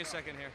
a second here.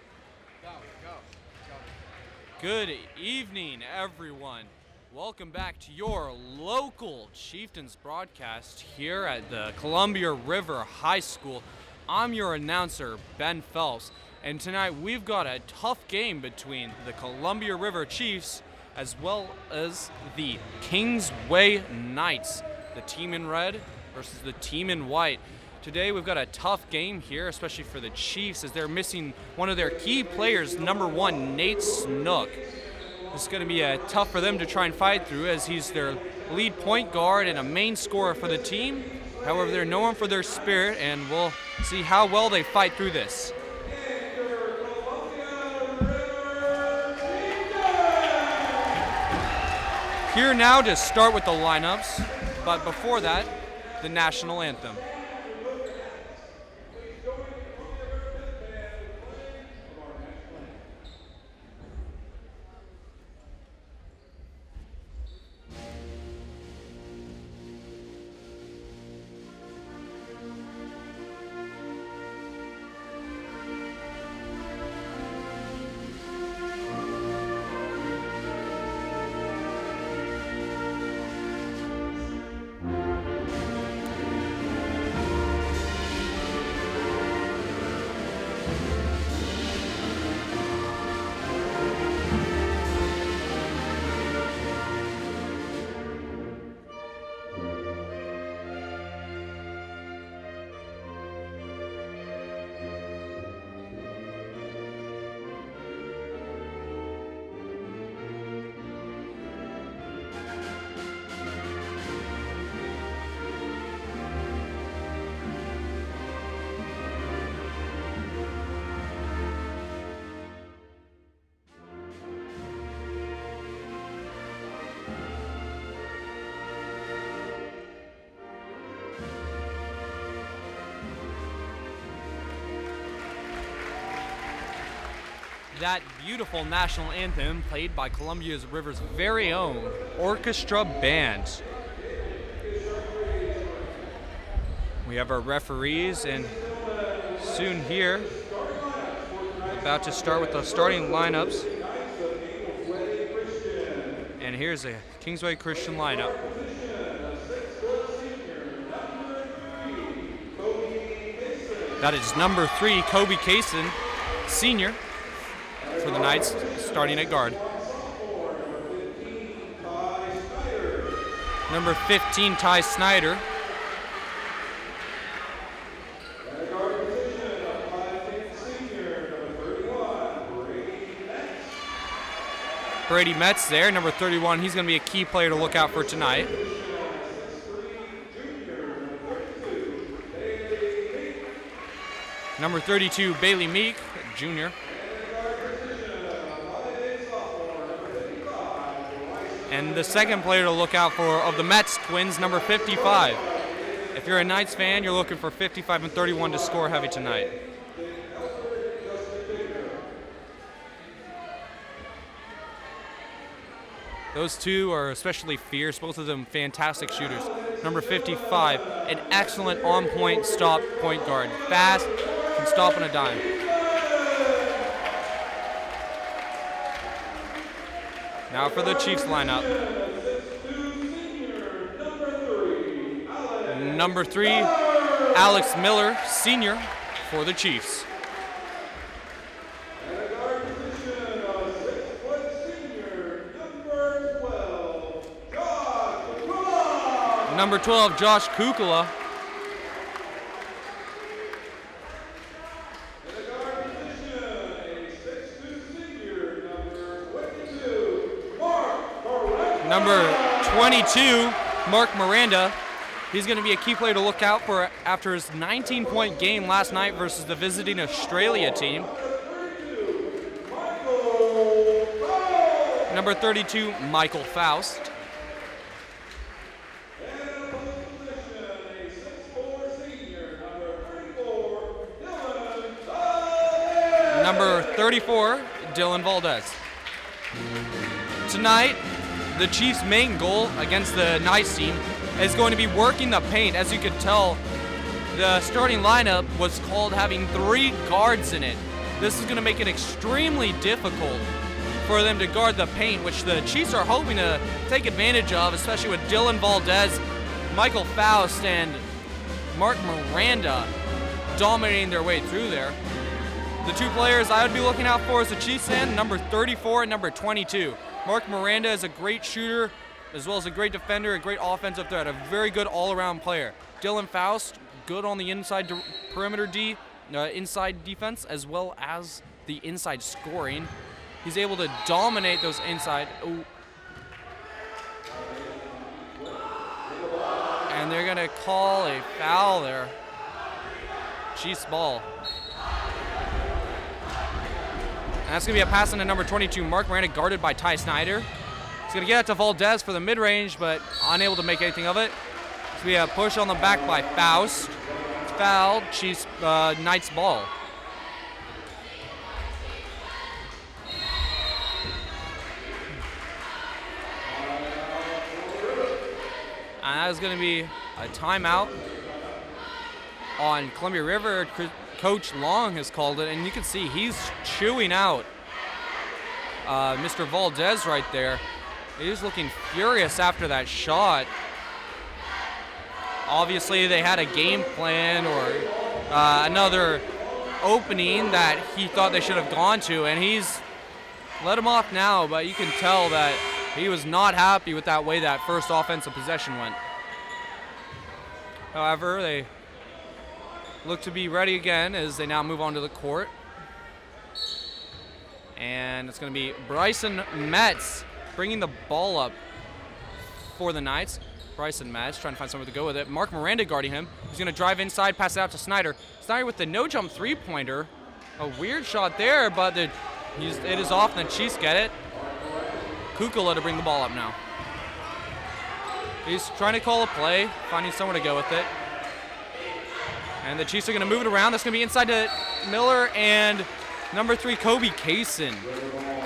Good evening, everyone. Welcome back to your local Chieftains broadcast here at the Columbia River High School. I'm your announcer, Ben Phelps, and tonight we've got a tough game between the Columbia River Chiefs as well as the Kingsway Knights, the team in red versus the team in white. Today we've got a tough game here, especially for the Chiefs, as they're missing one of their key players, number 1, Nate Snook. This is going to be tough for them to try and fight through, as he's their lead point guard and a main scorer for the team. However, they're known for their spirit, and we'll see how well they fight through this. Here now to start with the lineups, but before that, the national anthem. That beautiful national anthem played by Columbia River's very own orchestra band. We have our referees, and soon here, about to start with the starting lineups. And here's a Kingsway Christian lineup. That is number 3, Kobe Kaysen, senior, for the Knights, starting at guard. Number 15, Ty Snyder. Brady Metz there, number 31. He's going to be a key player to look out for tonight. Number 32, Bailey Meek, junior. And the second player to look out for of the Metz twins, number 55. If you're a Knights fan, you're looking for 55 and 31 to score heavy tonight. Those two are especially fierce, both of them fantastic shooters. Number 55, an excellent on-point stop point guard. Fast, can stop on a dime. Now for the Chiefs lineup. Number 3, Alex Miller, senior, for the Chiefs. Number 12, Josh Kukula. Number 22, Mark Miranda. He's going to be a key player to look out for after his 19-point game last night versus the visiting Australia team. Number 32, Michael Faust. Number 34, Dylan Valdez. Tonight, the Chiefs' main goal against the Knights team is going to be working the paint. As you could tell, the starting lineup was called having 3 guards in it. this is going to make it extremely difficult for them to guard the paint, which the Chiefs are hoping to take advantage of, especially with Dylan Valdez, Michael Faust, and Mark Miranda dominating their way through there. The two players I would be looking out for as a Chiefs fan, number 34 and number 22. Mark Miranda is a great shooter, as well as a great defender, a great offensive threat, a very good all-around player. Dylan Faust, good on the inside perimeter inside defense, as well as the inside scoring. He's able to dominate those inside. Ooh. And they're gonna call a foul there. Chiefs ball. And that's gonna be a pass into number 22, Mark Miranda, guarded by Ty Snyder. He's gonna get it to Valdez for the mid-range, but unable to make anything of it. So we have push on the back by Faust. Fouled, Chiefs Knights ball. And that is going to be a timeout on Columbia River. Coach Long has called it, and you can see he's chewing out Mr. Valdez right there. He's looking furious after that shot. Obviously, they had a game plan or another opening that he thought they should have gone to, and he's let him off now, but you can tell that he was not happy with that way that first offensive possession went. However, they look to be ready again as they now move on to the court. And it's going to be Bryson Metz bringing the ball up for the Knights. Bryson Metz trying to find somewhere to go with it. Mark Miranda guarding him. He's going to drive inside, pass it out to Snyder. Snyder with the no-jump three-pointer. A weird shot there, but it is off, and the Chiefs get it. Kukula to bring the ball up now. He's trying to call a play, finding somewhere to go with it. And the Chiefs are going to move it around. That's going to be inside to Miller, and number 3, Kobe Kaysen,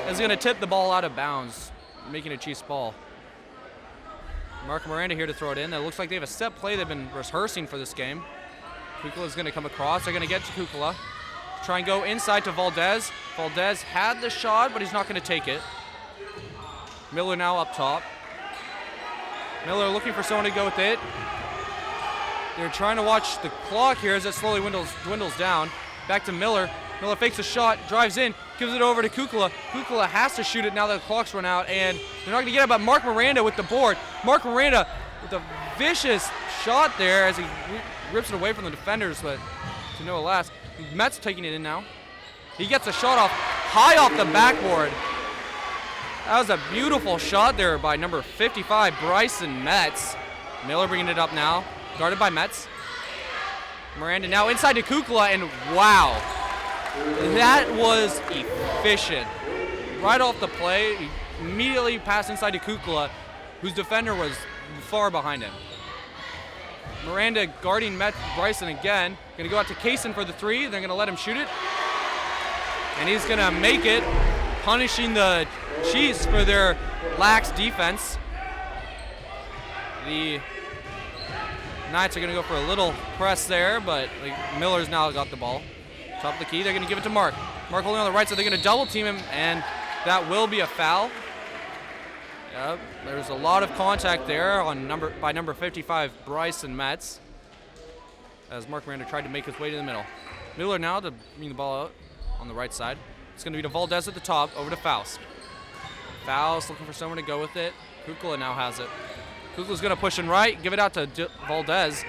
is going to tip the ball out of bounds, making a Chiefs ball. Mark Miranda here to throw it in. It looks like they have a set play they've been rehearsing for this game. Kukula is going to come across. They're going to get to Kukula. Try and go inside to Valdez. Valdez had the shot, but he's not going to take it. Miller now up top. Miller looking for someone to go with it. They're trying to watch the clock here as it slowly dwindles down. Back to Miller. Miller fakes a shot, drives in, gives it over to Kukula. Kukula has to shoot it now that the clock's run out, and they're not going to get it, but Mark Miranda with the board. Mark Miranda with a vicious shot there as he rips it away from the defenders, but to no last. Metz taking it in now. He gets a shot off, high off the backboard. That was a beautiful shot there by number 55, Bryson Metz. Miller bringing it up now, guarded by Metz. Miranda now inside to Kukula, and wow. That was efficient. Right off the play, he immediately passed inside to Kukula, whose defender was far behind him. Miranda guarding Bryson again. Going to go out to Kaysen for the three. They're going to let him shoot it. And he's going to make it, punishing the Chiefs for their lax defense. The Knights are going to go for a little press there, but Miller's now got the ball. Top of the key, they're going to give it to Mark. Mark holding on the right side, they're going to double team him, and that will be a foul. Yep, there's a lot of contact there by number 55, Bryson Metz, as Mark Miranda tried to make his way to the middle. Miller now to bring the ball out on the right side. It's going to be to Valdez at the top, over to Faust. Faust looking for someone to go with it. Kukula now has it. Kukula's going to push in right, give it out to Valdez.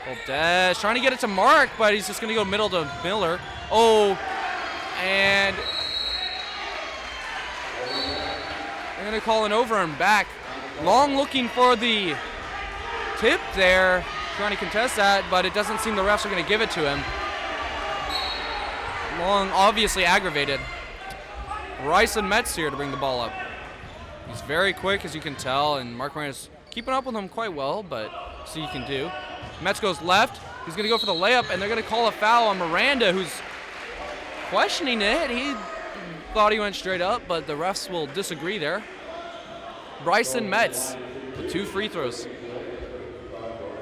Valdez trying to get it to Mark, but he's just going to go middle to Miller. Oh, and they're going to call an over and back. Long looking for the tip there, trying to contest that, but it doesn't seem the refs are going to give it to him. Long obviously aggravated. Bryson Metz here to bring the ball up. He's very quick, as you can tell, and Mark Miranda's keeping up with him quite well, but see what you can do. Metz goes left. He's going to go for the layup, and they're going to call a foul on Miranda, who's questioning it. He thought he went straight up, but the refs will disagree there. Bryson Metz with 2 free throws.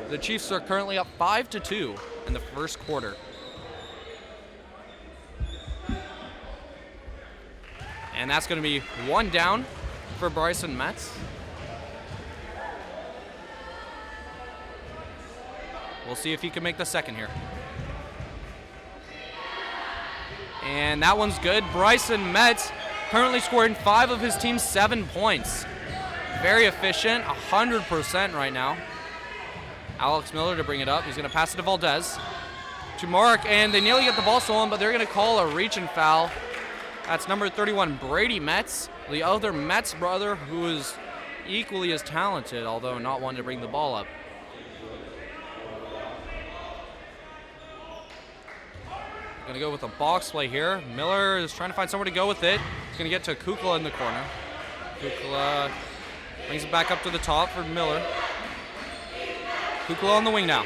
The Chiefs are currently up 5-2 in the first quarter. And that's going to be 1 down for Bryson Metz. We'll see if he can make the second here. And that one's good. Bryson Metz currently scoring 5 of his team's 7 points. Very efficient, 100% right now. Alex Miller to bring it up. He's going to pass it to Valdez. To Mark, and they nearly get the ball stolen, but they're going to call a reach and foul. That's number 31, Brady Metz, the other Metz brother who is equally as talented, although not one to bring the ball up. Going to go with a box play here. Miller is trying to find somewhere to go with it. He's going to get to Kukla in the corner. Kukla brings it back up to the top for Miller. Kukla on the wing now.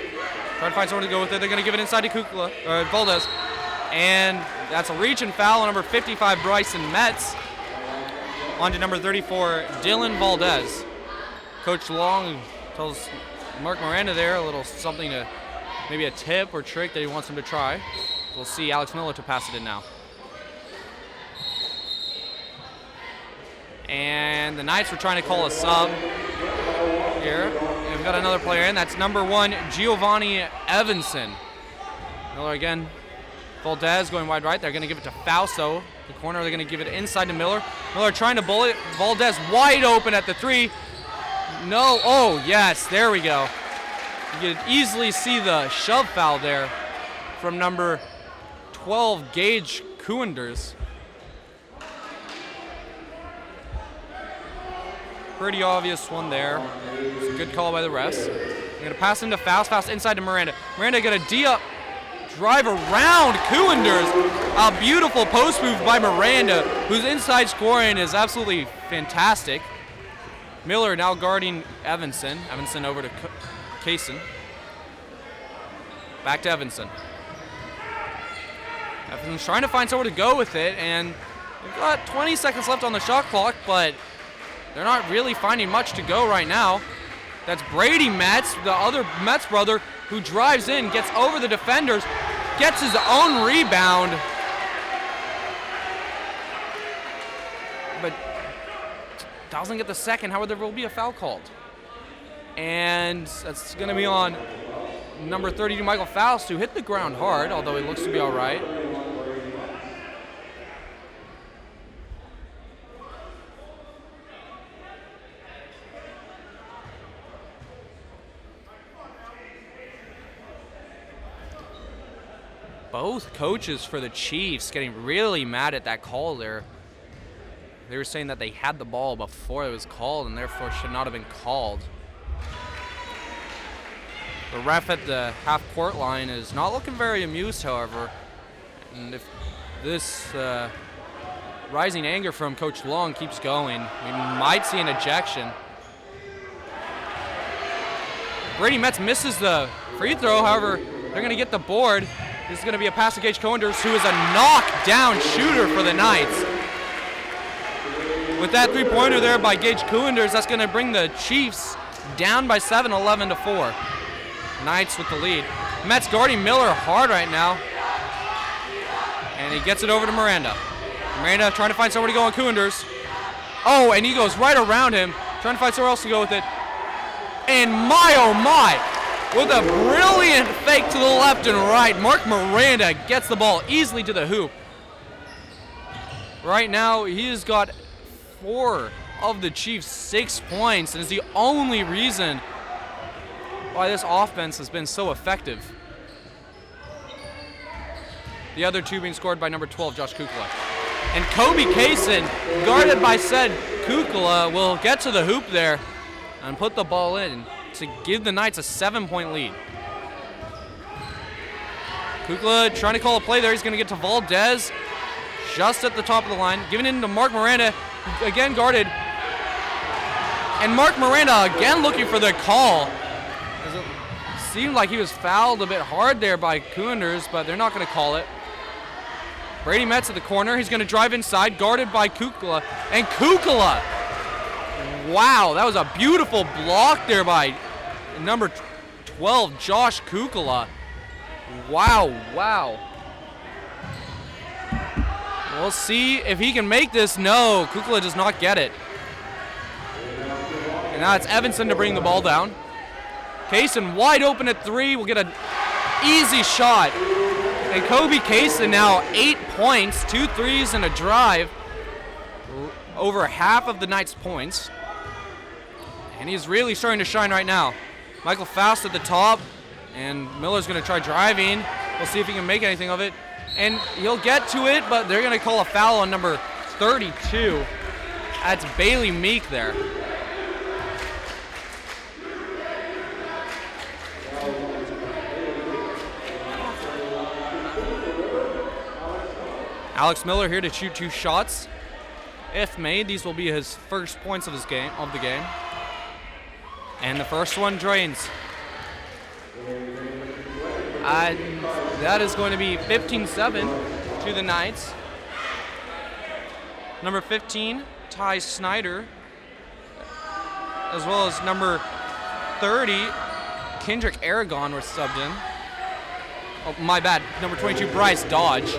Trying to find somewhere to go with it. They're going to give it inside to Kukla, or Valdez. And that's a reach and foul on number 55, Bryson Metz. On to number 34, Dylan Valdez. Coach Long tells Mark Miranda there a little something to, maybe a tip or trick that he wants him to try. We'll see Alex Miller to pass it in now. And the Knights were trying to call a sub here. And we've got another player in. That's number 1, Giovanni Evanson. Miller again. Valdez going wide right. They're going to give it to Fausto. The corner, they're going to give it inside to Miller. Miller trying to bullet. Valdez wide open at the 3. No. Oh, yes. There we go. You could easily see the shove foul there from number 12, Gage Kuenders. Pretty obvious one there. It's a good call by the refs. They're going to pass into Faust. Faust inside to Miranda. Miranda going to D up. Drive around Kuenders. A beautiful post move by Miranda, whose inside scoring is absolutely fantastic. Miller now guarding Evanson. Evanson over to Kaysen. Back to Evanson. Evanson's trying to find somewhere to go with it, and they've got 20 seconds left on the shot clock, but they're not really finding much to go right now. That's Brady Metz, the other Metz brother, who drives in, gets over the defenders, gets his own rebound, but doesn't get the second. However, there will be a foul called. And that's going to be on number 32, Michael Faust, who hit the ground hard, although he looks to be all right. Both coaches for the Chiefs getting really mad at that call there. They were saying that they had the ball before it was called and therefore should not have been called. The ref at the half-court line is not looking very amused, however. And if this rising anger from Coach Long keeps going, we might see an ejection. Brady Metz misses the free throw, however, they're going to get the board. This is going to be a pass to Gage Kuenders, who is a knockdown shooter for the Knights. With that three-pointer there by Gage Kuenders, that's going to bring the Chiefs down by 7, 11-4. Knights with the lead. Metz guarding Miller hard right now. And he gets it over to Miranda. Miranda trying to find somewhere to go on Kuenders. Oh, and he goes right around him, trying to find somewhere else to go with it. And my, oh my, with a brilliant fake to the left and right, Mark Miranda gets the ball easily to the hoop. Right now, he has got 4 of the Chiefs' 6 points, and is the only reason why this offense has been so effective. The other 2 being scored by number 12, Josh Kukla. And Kobe Kaysen, guarded by said Kukla, will get to the hoop there and put the ball in to give the Knights a 7-point lead. Kukla trying to call a play there. He's going to get to Valdez just at the top of the line. Giving it to Mark Miranda, again guarded. And Mark Miranda again looking for the call. It seemed like he was fouled a bit hard there by Kuenders, but they're not going to call it. Brady Metz at the corner. He's going to drive inside, guarded by Kukla. And Kukla! Wow, that was a beautiful block there by number 12, Josh Kukla. Wow, wow. We'll see if he can make this. No, Kukla does not get it. And now it's Evanson to bring the ball down. Kaysen wide open at 3. We'll get an easy shot. And Kobe Kaysen now 8 points, 2 threes and a drive. Over half of the Knights' points. And he's really starting to shine right now. Michael Faust at the top. And Miller's going to try driving. We'll see if he can make anything of it. And he'll get to it, but they're going to call a foul on number 32. That's Bailey Meek there. Alex Miller here to shoot 2 shots. If made, these will be his first points of the game. And the first one drains. That is going to be 15-7 to the Knights. Number 15, Ty Snyder, as well as number 30, Kendrick Aragon were subbed in. Oh, my bad. Number 22, Bryce Dodge.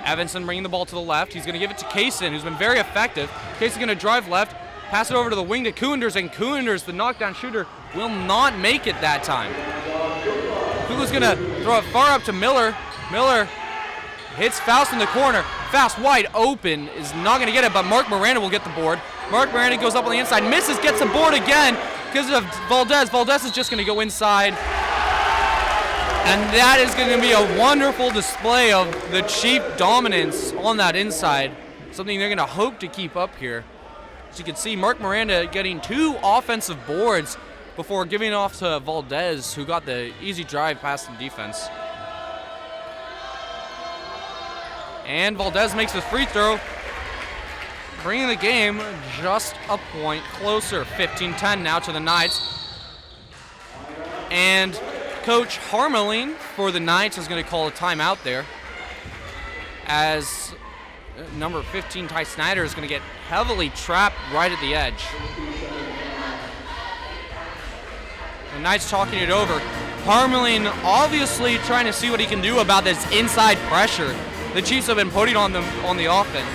Evanson bringing the ball to the left. He's going to give it to Kaysen, who's been very effective. Kaysen's going to drive left, pass it over to the wing to Koenders, and Koenders, the knockdown shooter, will not make it that time. Kukla's going to throw it far up to Miller. Miller hits Faust in the corner. Faust wide open, is not going to get it, but Mark Miranda will get the board. Mark Miranda goes up on the inside, misses, gets the board again because of Valdez. Valdez is just going to go inside. And that is going to be a wonderful display of the Chief dominance on that inside. Something they're going to hope to keep up here. As you can see, Mark Miranda getting 2 offensive boards before giving it off to Valdez, who got the easy drive past the defense. And Valdez makes the free throw, bringing the game just a point closer. 15-10 now to the Knights. And Coach Harmeling for the Knights is going to call a timeout there, as number 15, Ty Snyder, is going to get heavily trapped right at the edge. The Knights talking it over. Harmeling obviously trying to see what he can do about this inside pressure the Chiefs have been putting on them on the offense.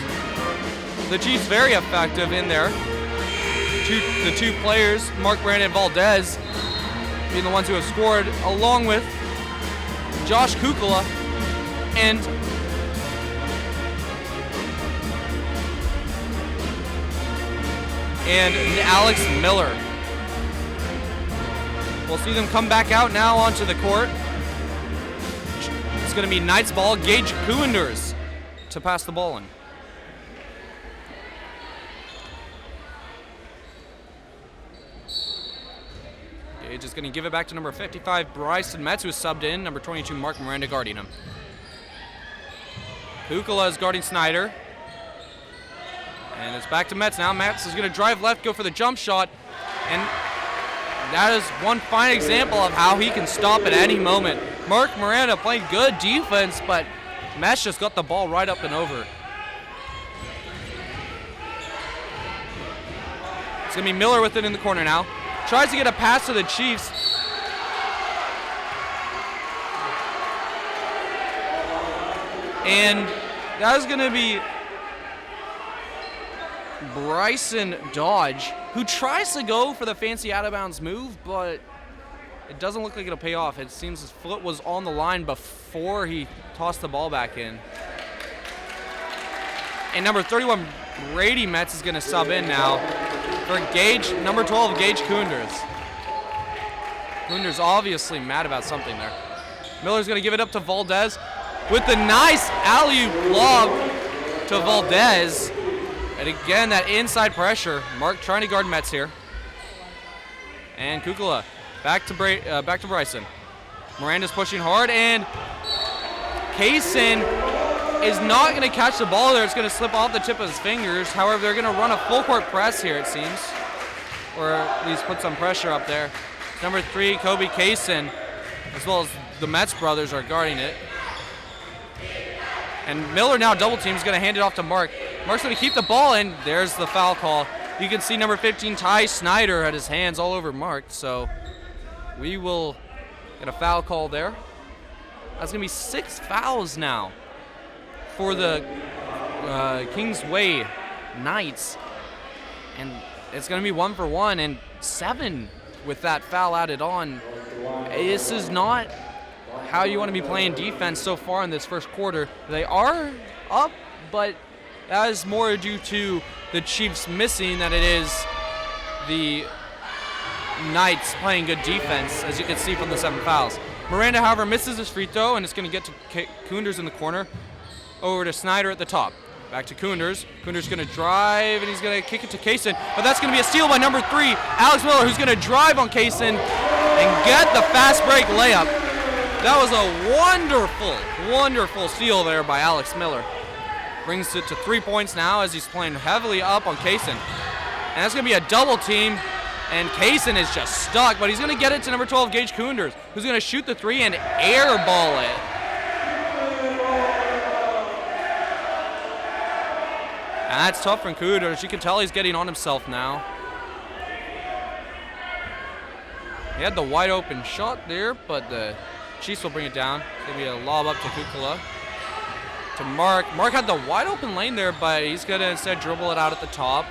The Chiefs very effective in there. The two players, Mark Miranda and Valdez, being the ones who have scored, along with Josh Kukla and Alex Miller. We'll see them come back out now onto the court. It's going to be Knights ball. Gage Koenders to pass the ball in. Gage is going to give it back to number 55, Bryson Metz, who is subbed in. Number 22, Mark Miranda guarding him. Kukla is guarding Snyder. And it's back to Metz now. Metz is going to drive left, go for the jump shot. And that is one fine example of how he can stop at any moment. Mark Miranda playing good defense, but Metz just got the ball right up and over. It's going to be Miller with it in the corner now. Tries to get a pass to the Chiefs. And that is going to be Bryson Dodge, who tries to go for the fancy out-of-bounds move, but it doesn't look like it'll pay off. It seems his foot was on the line before he tossed the ball back in. And number 31, Brady Metz, is going to sub in now for Gage, number 12, Gage Koenders. Koenders obviously mad about something there. Miller's going to give it up to Valdez with the nice alley-oop lob to Valdez. And again, that inside pressure. Mark trying to guard Metz here. And Kukla back to Bryson. Miranda's pushing hard, and Kaysen is not going to catch the ball there. It's going to slip off the tip of his fingers. However, they're going to run a full-court press here, it seems. Or at least put some pressure up there. Number 3, Kobe Kaysen, as well as the Metz brothers, are guarding it. And Miller now double teams, going to hand it off to Mark. Mark's going to keep the ball, and there's the foul call. You can see number 15, Ty Snyder, had his hands all over Mark, so we will get a foul call there. That's going to be 6 fouls now for the Kingsway Knights. And it's going to be 1 for 1 and 7 with that foul added on. This is not how you want to be playing defense so far in this first quarter. They are up, but that is more due to the Chiefs missing than it is the Knights playing good defense, as you can see from the 7 fouls. Miranda, however, misses his free throw, and it's going to get to Koonders in the corner. Over to Snyder at the top. Back to Koonders. Koonders going to drive, and he's going to kick it to Kaysen. But that's going to be a steal by number 3, Alex Miller, who's going to drive on Kaysen and get the fast break layup. That was a wonderful, wonderful steal there by Alex Miller. Brings it to 3 points now as he's playing heavily up on Kaysen. And that's going to be a double team. And Kaysen is just stuck, but he's going to get it to number 12, Gage Koonders, who's going to shoot the 3 and airball it. And that's tough from Koonders. You can tell he's getting on himself now. He had the wide open shot there, but the Chiefs will bring it down. It's going to be a lob up to Kukula. To Mark. Mark had the wide open lane there, but he's going to instead dribble it out at the top.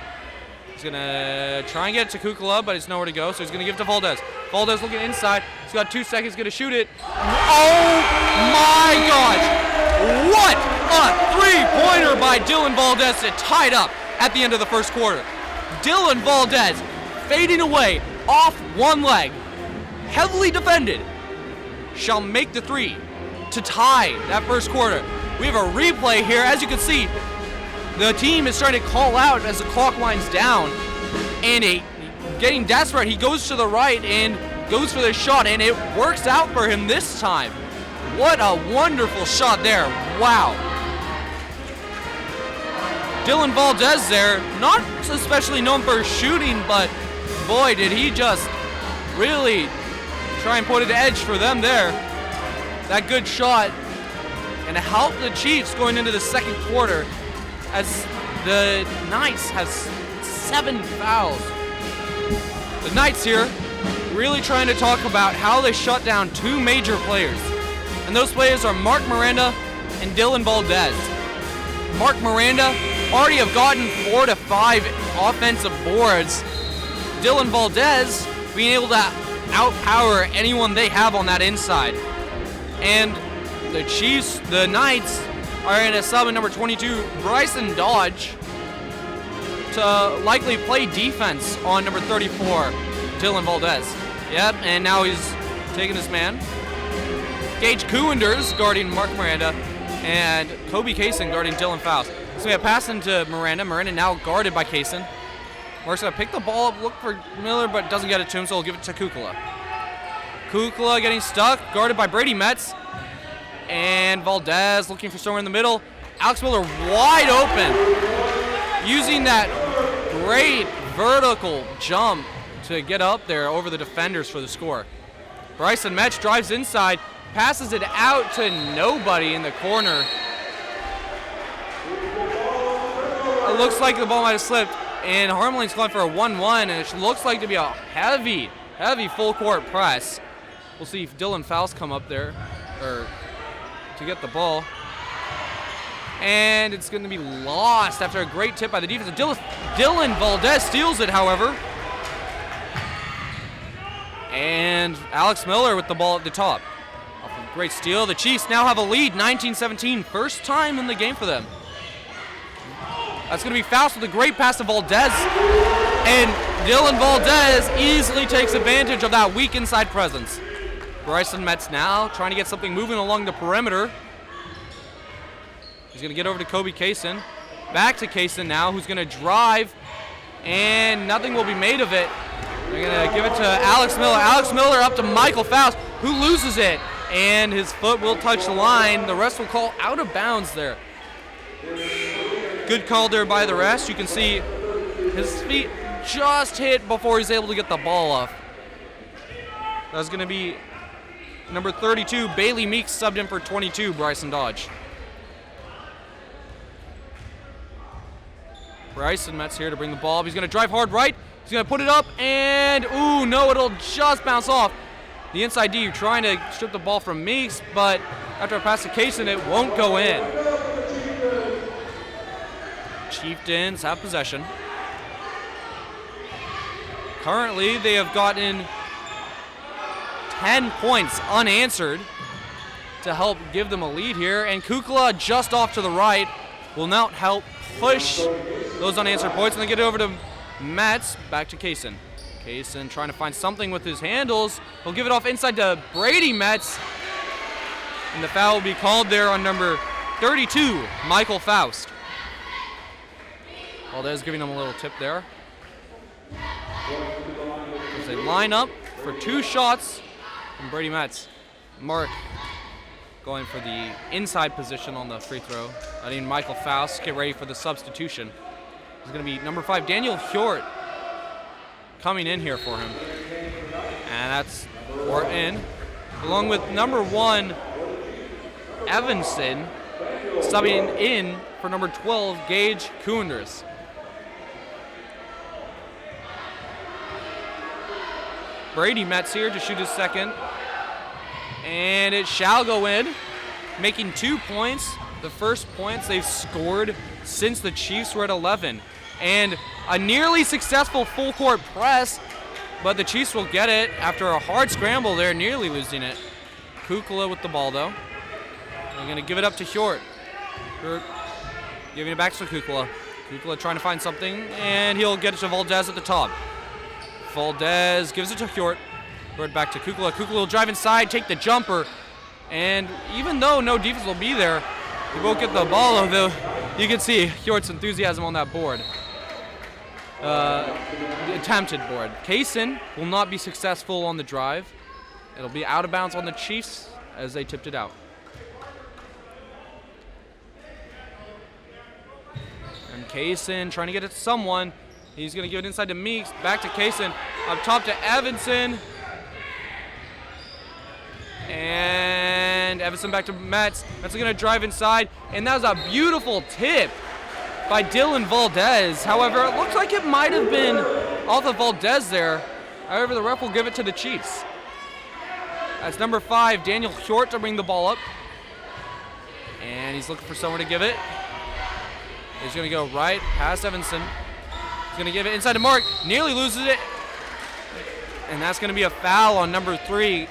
He's going to try and get it to Kukula, but it's nowhere to go, so he's going to give it to Valdez. Valdez looking inside. He's got 2 seconds, going to shoot it. Oh my gosh! What a three-pointer by Dylan Valdez to tie it up at the end of the first quarter. Dylan Valdez fading away off one leg, heavily defended, shall make the 3 to tie that first quarter. We have a replay here. As you can see, the team is trying to call out as the clock winds down, and getting desperate, he goes to the right and goes for the shot, and it works out for him this time. What a wonderful shot there. Wow. Dylan Valdez there, not especially known for shooting, but boy, did he just really try and put an edge for them there. That good shot, and to help the Chiefs going into the second quarter, as the Knights have 7 fouls. The Knights here really trying to talk about how they shut down 2 major players. And those players are Mark Miranda and Dylan Valdez. Mark Miranda already have gotten 4 to 5 offensive boards. Dylan Valdez being able to outpower anyone they have on that inside. And the Chiefs, the Knights, are in a sub at number 22, Bryson Dodge, to likely play defense on number 34, Dylan Valdez. Yep, and now he's taking this man. Gage Koonders guarding Mark Miranda, and Kobe Kaysen guarding Dylan Faust. So we have pass into Miranda. Miranda now guarded by Kaysen. Mark's going to pick the ball up, look for Miller, but doesn't get it to him, so we'll give it to Kukula. Kukula getting stuck, guarded by Brady Metz. And Valdez looking for somewhere in the middle. Alex Miller wide open, using that great vertical jump to get up there over the defenders for the score. Bryson Metz drives inside, passes it out to nobody in the corner. It looks like the ball might have slipped, and Harmeline's going for a 1-1, and it looks like to be a heavy full court press. We'll see if Dylan Faust come up there, or to get the ball. And it's going to be lost after a great tip by the defense. Dylan Valdez steals it, however. And Alex Miller with the ball at the top. Great steal. The Chiefs now have a lead, 19-17. First time in the game for them. That's going to be Faust with a great pass to Valdez. And Dylan Valdez easily takes advantage of that weak inside presence. Bryson Metz now trying to get something moving along the perimeter. He's going to get over to Kobe Kaysen. Back to Kaysen now, who's going to drive. And nothing will be made of it. They're going to give it to Alex Miller. Alex Miller up to Michael Faust, who loses it. And his foot will touch the line. The rest will call out of bounds there. Good call there by the rest. You can see his feet just hit before he's able to get the ball off. That's going to be number 32, Bailey Meeks, subbed in for 22, Bryson Dodge. Bryson Metz here to bring the ball up. He's going to drive hard right. He's going to put it up, and ooh, no, it'll just bounce off. The inside D trying to strip the ball from Meeks, but after a pass to Kaysen, it won't go in. Chieftains have possession. Currently, they have gotten 10 points unanswered to help give them a lead here. And Kukla just off to the right will now help push those unanswered points. And they get it over to Metz, back to Kaysen. Kaysen trying to find something with his handles. He'll give it off inside to Brady Metz. And the foul will be called there on number 32, Michael Faust. Valdez giving them a little tip there. As they line up for 2 shots from Brady Metz. Mark going for the inside position on the free throw. Letting Michael Faust get ready for the substitution. It's going to be number 5, Daniel Hjort, coming in here for him. And that's Horton, along with number 1, Evanson, subbing in for number 12, Gage Koonders. Brady Metz here to shoot his second. And it shall go in, making 2 points. The first points they've scored since the Chiefs were at 11. And a nearly successful full court press, but the Chiefs will get it after a hard scramble there, nearly losing it. Kukla with the ball though. They're going to give it up to Hjort. Hjort giving it back to Kukla. Kukla trying to find something, and he'll get it to Valdez at the top. Valdez gives it to Hjort. Hjort back to Kukla. Kukla will drive inside, take the jumper, and even though no defense will be there, he won't get the ball, although you can see Hjort's enthusiasm on that board. The attempted board. Kaysen will not be successful on the drive. It'll be out of bounds on the Chiefs as they tipped it out. And Kaysen trying to get it to someone. He's going to give it inside to Meeks. Back to Kaysen. Up top to Evanson. And Evanson back to Metz. Metz is going to drive inside. And that was a beautiful tip by Dylan Valdez. However, it looks like it might have been off of Valdez there. However, the ref will give it to the Chiefs. That's number 5, Daniel Hjort, to bring the ball up. And he's looking for someone to give it. He's going to go right past Evanson. He's going to give it inside to Mark. Nearly loses it. And that's going to be a foul on number 3,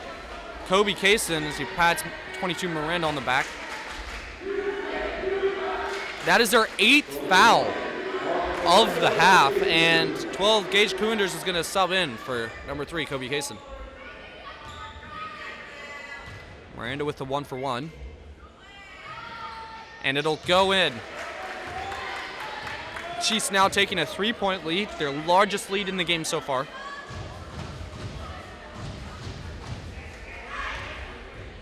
Kobe Kaysen, as he pats 22 Miranda on the back. That is their 8th foul of the half. And 12, Gage Koonders is going to sub in for number 3, Kobe Kaysen. Miranda with the 1-for-1. And it'll go in. Chiefs now taking a 3-point lead, their largest lead in the game so far.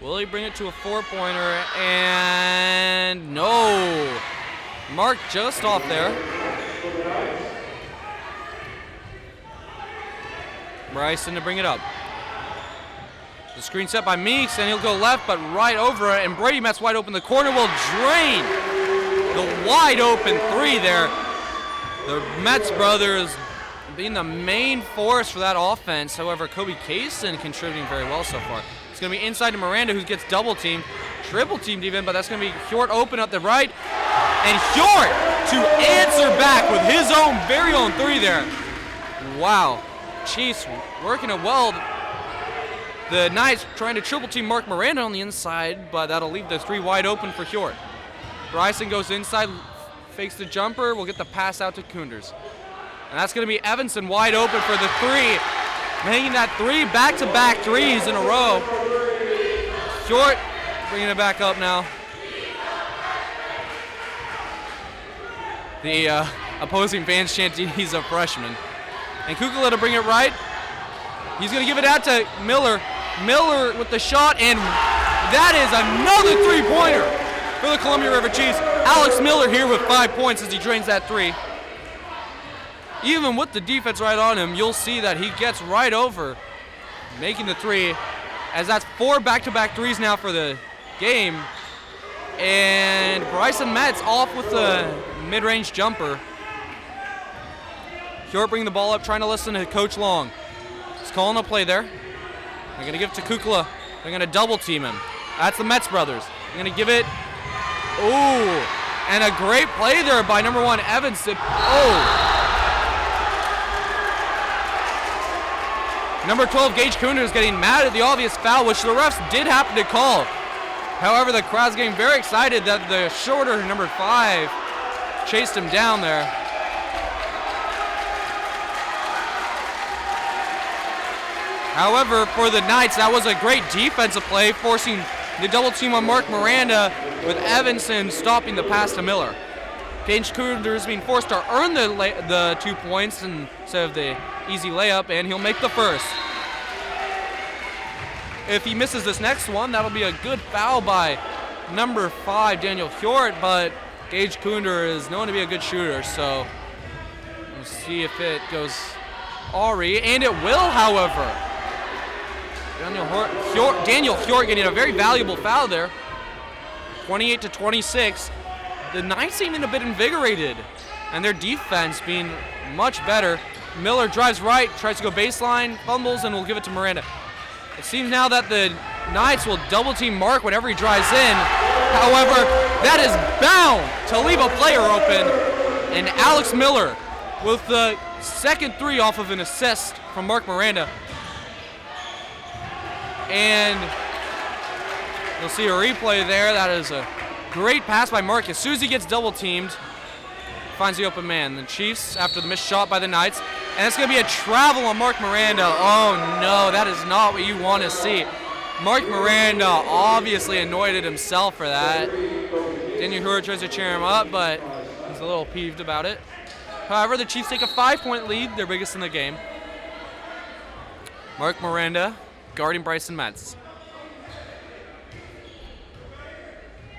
Will he bring it to a 4-pointer? And no. Mark just off there. Bryson to bring it up. The screen set by Meeks, and he'll go left, but right over it. And Brady Metz wide open. The corner will drain the wide open 3 there. The Metz brothers being the main force for that offense. However, Kobe Kaysen contributing very well so far. It's going to be inside to Miranda, who gets double teamed, triple teamed even, but that's going to be Hjort open up the right. And Hjort to answer back with his own very own 3 there. Wow. Chiefs working it well. The Knights trying to triple team Mark Miranda on the inside, but that'll leave the 3 wide open for Hjort. Bryson goes inside, fakes the jumper, will get the pass out to Koonders. And that's going to be Evanson wide open for the 3. Making that 3 back-to-back threes in a row. Hjort bringing it back up now. The opposing fans chanting he's a freshman. And Kukla to bring it right. He's going to give it out to Miller. Miller with the shot, and that is another 3-pointer for the Columbia River Chiefs. Alex Miller here with 5 points as he drains that 3. Even with the defense right on him, you'll see that he gets right over, making the 3, as that's 4 back-to-back threes now for the game. And Bryson Metz off with the mid-range jumper. Hjort bringing the ball up, trying to listen to Coach Long. He's calling a play there. They're going to give it to Kukla. They're going to double team him. That's the Metz brothers. They're going to give it. Ooh. And a great play there by number 1, Evanson. Oh. Number 12, Gage Kunder is getting mad at the obvious foul, which the refs did happen to call. However, the crowd's getting very excited that the shorter number 5 chased him down there. However, for the Knights, that was a great defensive play, forcing the double team on Mark Miranda, with Evanson stopping the pass to Miller. Gage Kunder is being forced to earn the 2 points instead of the easy layup, and he'll make the first. If he misses this next one, that'll be a good foul by number 5, Daniel Hjort, but Gage Kunder is known to be a good shooter, so we'll see if it goes Ari, and it will, however. Daniel Hjort getting a very valuable foul there. 28-26. The Knights seeming a bit invigorated, and their defense being much better. Miller drives right, tries to go baseline, fumbles, and will give it to Miranda. It seems now that the Knights will double team Mark whenever he drives in. However, that is bound to leave a player open, and Alex Miller with the second 3 off of an assist from Mark Miranda. And you'll see a replay there. That is a great pass by Mark. As soon as he gets double teamed, finds the open man. The Chiefs, after the missed shot by the Knights, and it's going to be a travel on Mark Miranda. Oh no, that is not what you want to see. Mark Miranda obviously annoyed at himself for that. Daniel Hjort tries to cheer him up, but he's a little peeved about it. However, the Chiefs take a 5-point lead, their biggest in the game. Mark Miranda guarding Bryson Metz.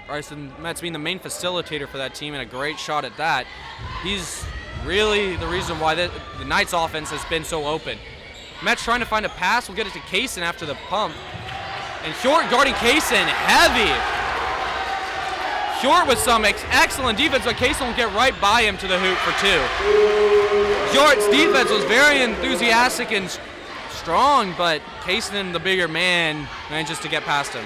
Bryson Metz being the main facilitator for that team, and a great shot at that. He's really the reason why the Knights offense has been so open. Metz trying to find a pass, will get it to Kaysen after the pump. And Hjort guarding Kaysen, heavy. Hjort with some excellent defense, but Kaysen will get right by him to the hoop for 2. Hjort's defense was very enthusiastic and strong, but Kaysen, the bigger man, manages to get past him.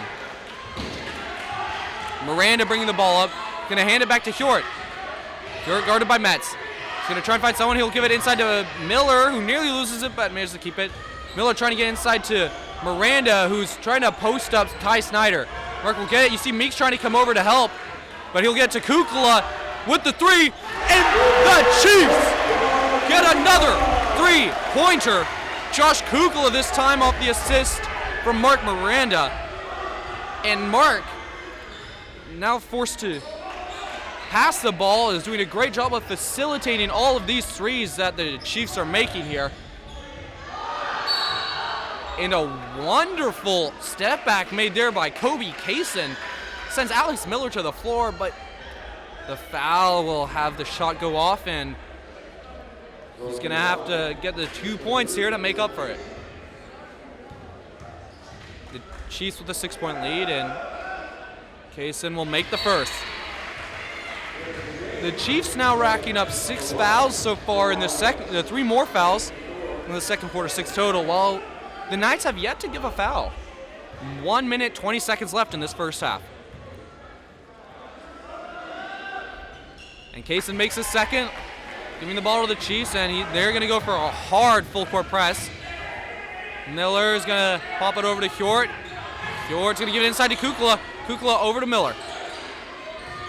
Miranda bringing the ball up, gonna hand it back to Hjort. Hjort guarded by Metz. He's gonna try and find someone. He'll give it inside to Miller, who nearly loses it, but manages to keep it. Miller trying to get inside to Miranda, who's trying to post up Ty Snyder. Mark will get it. You see Meeks trying to come over to help, but he'll get to Kukla with the 3, and the Chiefs get another 3-pointer. Josh Kukla this time off the assist from Mark Miranda. And Mark, now forced to pass the ball, is doing a great job of facilitating all of these threes that the Chiefs are making here. And a wonderful step back made there by Kobe Kaysen. Sends Alex Miller to the floor, but the foul will have the shot go off, and he's going to have to get the 2 points here to make up for it. The Chiefs with a 6-point lead, and Kaysen will make the first. The Chiefs now racking up 6 fouls so far in the 3 more fouls in the second quarter, 6 total, while the Knights have yet to give a foul. 1 minute, 20 seconds left in this first half. And Kaysen makes his second, giving the ball to the Chiefs, and they're going to go for a hard full-court press. Miller is going to pop it over to Hjort. Hjort's going to give it inside to Kukla. Kukla over to Miller.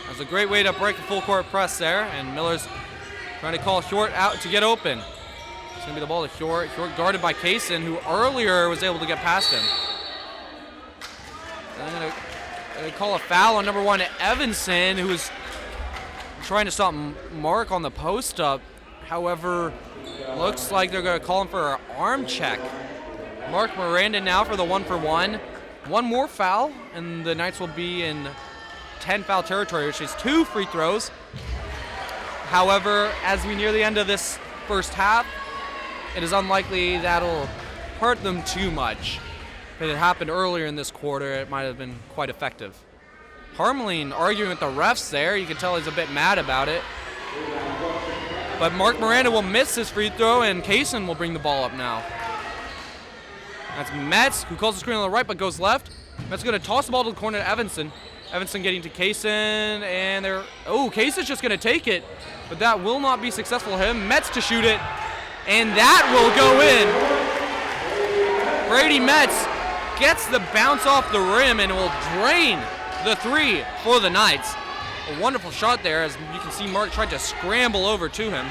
That's a great way to break the full-court press there, and Miller's trying to call Hjort out to get open. It's going to be the ball to Hjort. Hjort guarded by Kaysen, who earlier was able to get past him. I'm going to call a foul on number 1, Evanson, who was trying to stop Mark on the post-up. However, looks like they're going to call him for an arm check. Mark Miranda now for the 1-for-1. One more foul, and the Knights will be in 10-foul territory, which is 2 free throws. However, as we near the end of this first half, it is unlikely that'll hurt them too much. If it happened earlier in this quarter, it might have been quite effective. Harmeling arguing with the refs there. You can tell he's a bit mad about it. But Mark Miranda will miss his free throw, and Kaysen will bring the ball up now. That's Metz, who calls the screen on the right but goes left. Met's going to toss the ball to the corner to Evanson. Evanson getting to Kaysen, and Kaysen's just going to take it, but that will not be successful for him. Metz to shoot it, and that will go in. Brady Metz gets the bounce off the rim and will drain the three for the Knights. A wonderful shot there, as you can see Mark tried to scramble over to him.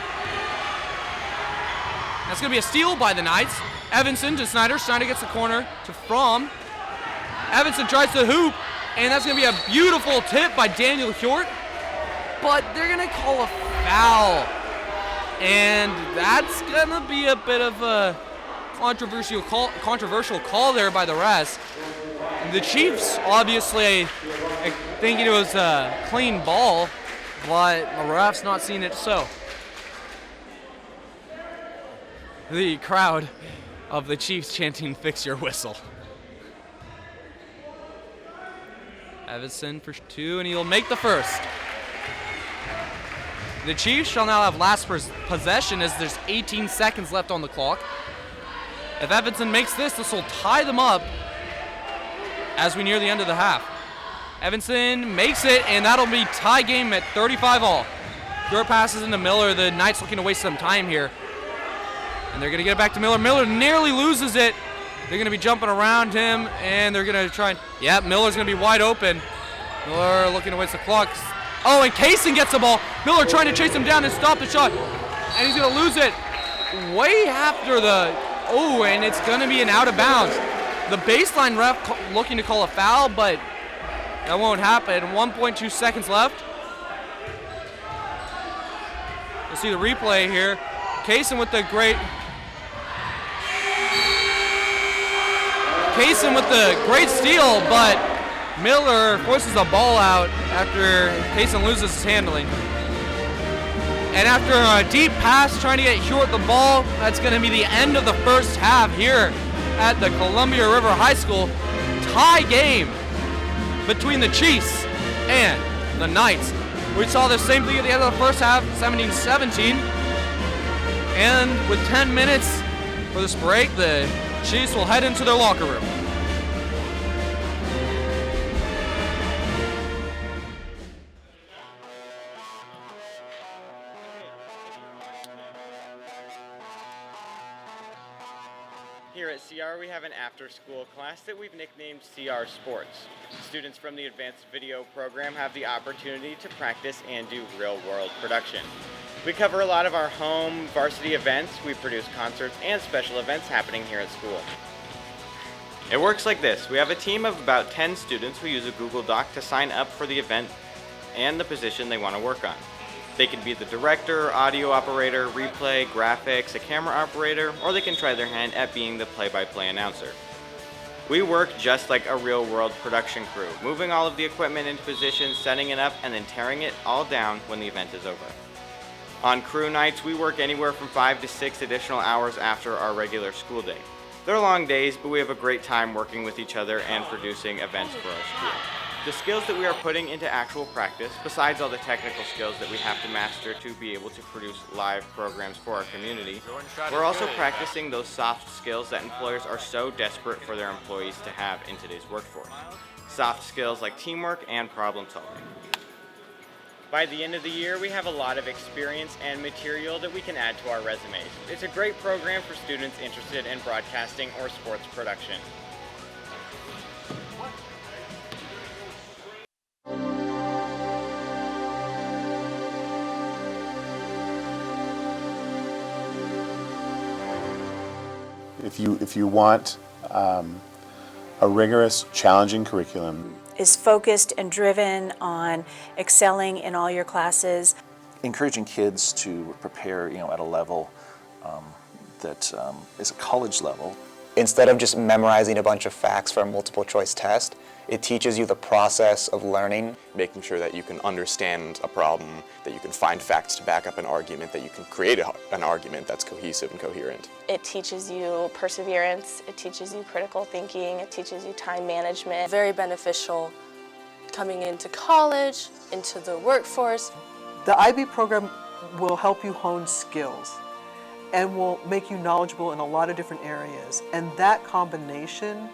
That's going to be a steal by the Knights. Evanson to Snyder. Snyder gets the corner to Fromm. Evanson tries to hoop, and that's going to be a beautiful tip by Daniel Hjort. But they're going to call a foul. And that's going to be a bit of a controversial call there by the refs. The Chiefs obviously thinking it was a clean ball, but the ref's not seeing it so. The crowd of the Chiefs chanting, "Fix your whistle." Evanson for two, and he'll make the first. The Chiefs shall now have last possession as there's 18 seconds left on the clock. If Evanson makes this will tie them up as we near the end of the half. Evanson makes it, and that'll be tie game at 35-all. Hjort passes into Miller. The Knights looking to waste some time here. And they're going to get it back to Miller. Miller nearly loses it. They're going to be jumping around him, and they're going to try and... Yeah, Miller's going to be wide open. Miller looking to waste the clock. Oh, and Kaysen gets the ball. Miller trying to chase him down and stop the shot. And he's going to lose it way after the... Oh, and it's going to be an out of bounds. The baseline ref looking to call a foul, but that won't happen. 1.2 seconds left. You'll see the replay here. Kaysen with the great steal, but Miller forces the ball out after Kaysen loses his handling. And after a deep pass trying to get Hjort the ball, that's going to be the end of the first half here at the Columbia River High School. Tie game between the Chiefs and the Knights. We saw the same thing at the end of the first half, 17-17. And with 10 minutes for this break, the Chiefs will head into their locker room. Here at CR, we have an after-school class that we've nicknamed CR Sports. Students from the Advanced Video program have the opportunity to practice and do real-world production. We cover a lot of our home varsity events. We produce concerts and special events happening here at school. It works like this. We have a team of about 10 students who use a Google Doc to sign up for the event and the position they want to work on. They can be the director, audio operator, replay, graphics, a camera operator, or they can try their hand at being the play-by-play announcer. We work just like a real-world production crew, moving all of the equipment into position, setting it up, and then tearing it all down when the event is over. On crew nights, we work anywhere from 5 to 6 additional hours after our regular school day. They're long days, but we have a great time working with each other and producing events for our school. The skills that we are putting into actual practice, besides all the technical skills that we have to master to be able to produce live programs for our community, we're also practicing those soft skills that employers are so desperate for their employees to have in today's workforce. Soft skills like teamwork and problem solving. By the end of the year, we have a lot of experience and material that we can add to our resumes. It's a great program for students interested in broadcasting or sports production. If you want a rigorous, challenging curriculum, is focused and driven on excelling in all your classes. Encouraging kids to prepare, at a level that is a college level. Instead of just memorizing a bunch of facts for a multiple choice test, it teaches you the process of learning. Making sure that you can understand a problem, that you can find facts to back up an argument, that you can create an argument that's cohesive and coherent. It teaches you perseverance, it teaches you critical thinking, it teaches you time management. Very beneficial coming into college, into the workforce. The IB program will help you hone skills and will make you knowledgeable in a lot of different areas. And that combination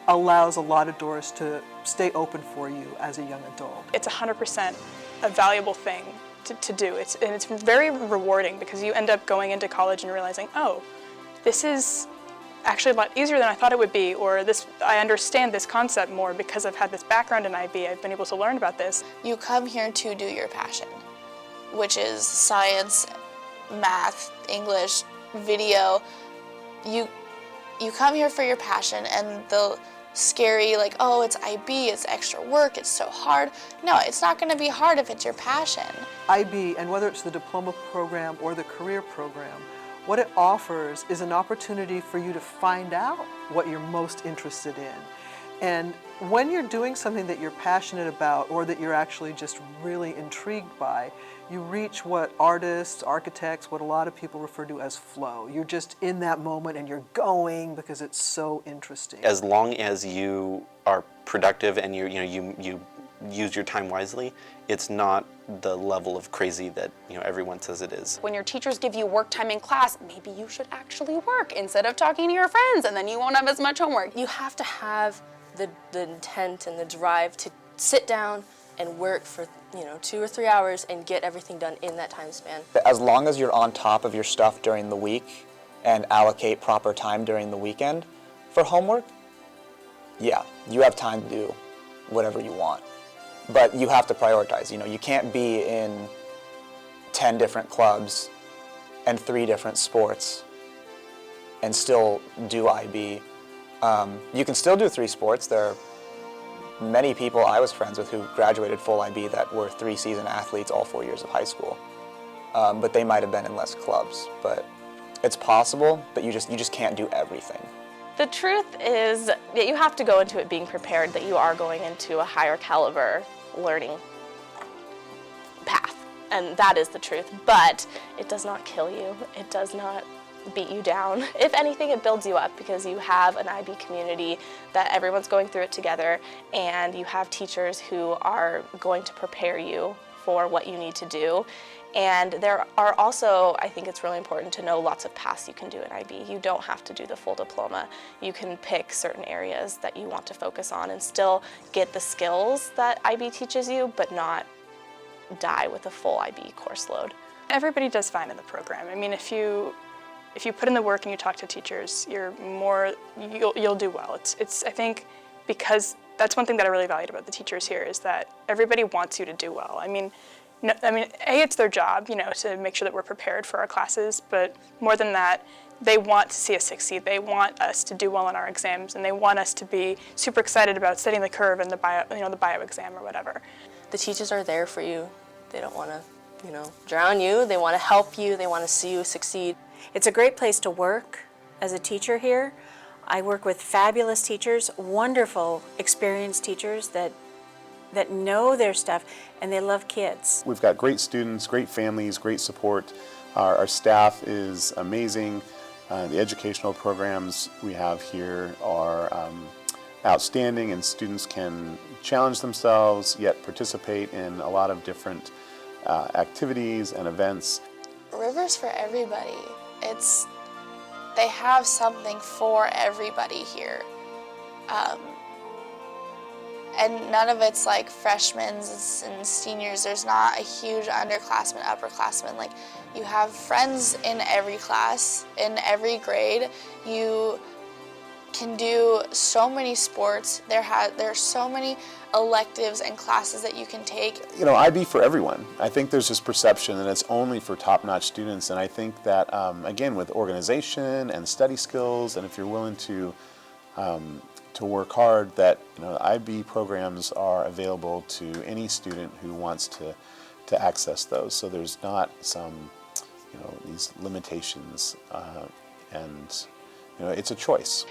allows a lot of doors to stay open for you as a young adult. It's 100% a valuable thing to do. And it's very rewarding because you end up going into college and realizing, oh, this is actually a lot easier than I thought it would be, or I understand this concept more because I've had this background in IB. I've been able to learn about this. You come here to do your passion, which is science, math, English, video. You come here for your passion, and the scary, like, oh, it's IB, it's extra work, it's so hard. No, it's not going to be hard if it's your passion. IB, and whether it's the diploma program or the career program, what it offers is an opportunity for you to find out what you're most interested in. And when you're doing something that you're passionate about or that you're actually just really intrigued by, you reach what artists, architects, what a lot of people refer to as flow. You're just in that moment and you're going because it's so interesting. As long as you are productive and you use your time wisely, it's not the level of crazy that everyone says it is. When your teachers give you work time in class, maybe you should actually work instead of talking to your friends, and then you won't have as much homework. You have to have the intent and the drive to sit down and work for 2 or 3 hours and get everything done in that time span. As long as you're on top of your stuff during the week and allocate proper time during the weekend for homework, yeah, you have time to do whatever you want. But you have to prioritize. You can't be in 10 different clubs and 3 different sports and still do IB. You can still do 3 sports. There are many people I was friends with who graduated full IB that were 3-season athletes all 4 years of high school. But they might have been in less clubs. But it's possible, but you just can't do everything. The truth is that you have to go into it being prepared that you are going into a higher caliber learning path. And that is the truth. But it does not kill you. It does not beat you down. If anything, it builds you up because you have an IB community that everyone's going through it together, and you have teachers who are going to prepare you for what you need to do. And there are also, I think it's really important to know, lots of paths you can do in IB. You don't have to do the full diploma. You can pick certain areas that you want to focus on and still get the skills that IB teaches you, but not die with a full IB course load. Everybody does fine in the program. I mean, if you put in the work and you talk to teachers, you'll do well. It's I think, because that's one thing that I really valued about the teachers here, is that everybody wants you to do well. I mean, it's their job, to make sure that we're prepared for our classes, but more than that, they want to see us succeed. They want us to do well in our exams, and they want us to be super excited about studying the curve and the bio exam or whatever. The teachers are there for you. They don't want to, drown you. They want to help you. They want to see you succeed. It's a great place to work as a teacher here. I work with fabulous teachers, wonderful, experienced teachers that know their stuff, and they love kids. We've got great students, great families, great support. Our staff is amazing. The educational programs we have here are outstanding, and students can challenge themselves, yet participate in a lot of different activities and events. River's for everybody. They have something for everybody here. And none of it's like freshmen and seniors. There's not a huge underclassmen, upperclassmen. Like, you have friends in every class, in every grade. You can do so many sports. There are so many electives and classes that you can take. IB for everyone. I think there's this perception that it's only for top-notch students, and I think that, again, with organization and study skills, and if you're willing to work hard, that IB programs are available to any student who wants to access those. So there's not some, these limitations, and it's a choice.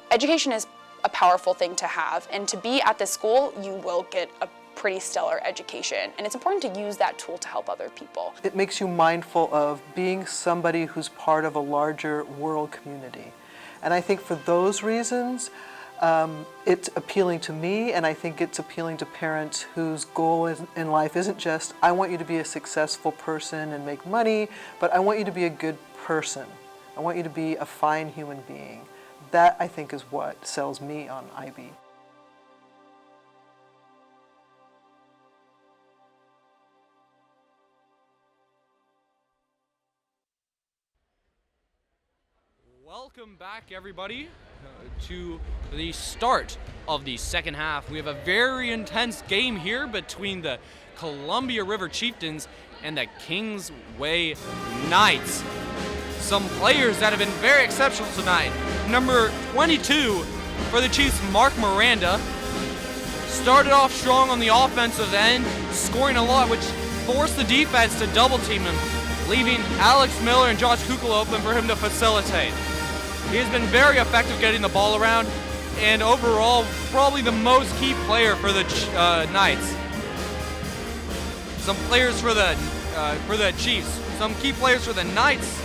Education is a powerful thing to have, and to be at this school, you will get a pretty stellar education, and it's important to use that tool to help other people. It makes you mindful of being somebody who's part of a larger world community. And I think for those reasons, it's appealing to me, and I think it's appealing to parents whose goal in life isn't just, I want you to be a successful person and make money, but I want you to be a good person. I want you to be a fine human being. That, I think, is what sells me on IB. Welcome back, everybody, to the start of the second half. We have a very intense game here between the Columbia River Chieftains and the Kingsway Knights. Some players that have been very exceptional tonight. Number 22 for the Chiefs, Mark Miranda, started off strong on the offensive end, scoring a lot, which forced the defense to double team him, leaving Alex Miller and Josh Kukla open for him to facilitate. He has been very effective getting the ball around, and overall, probably the most key player for the Knights. Some players for the Chiefs. Some key players for the Knights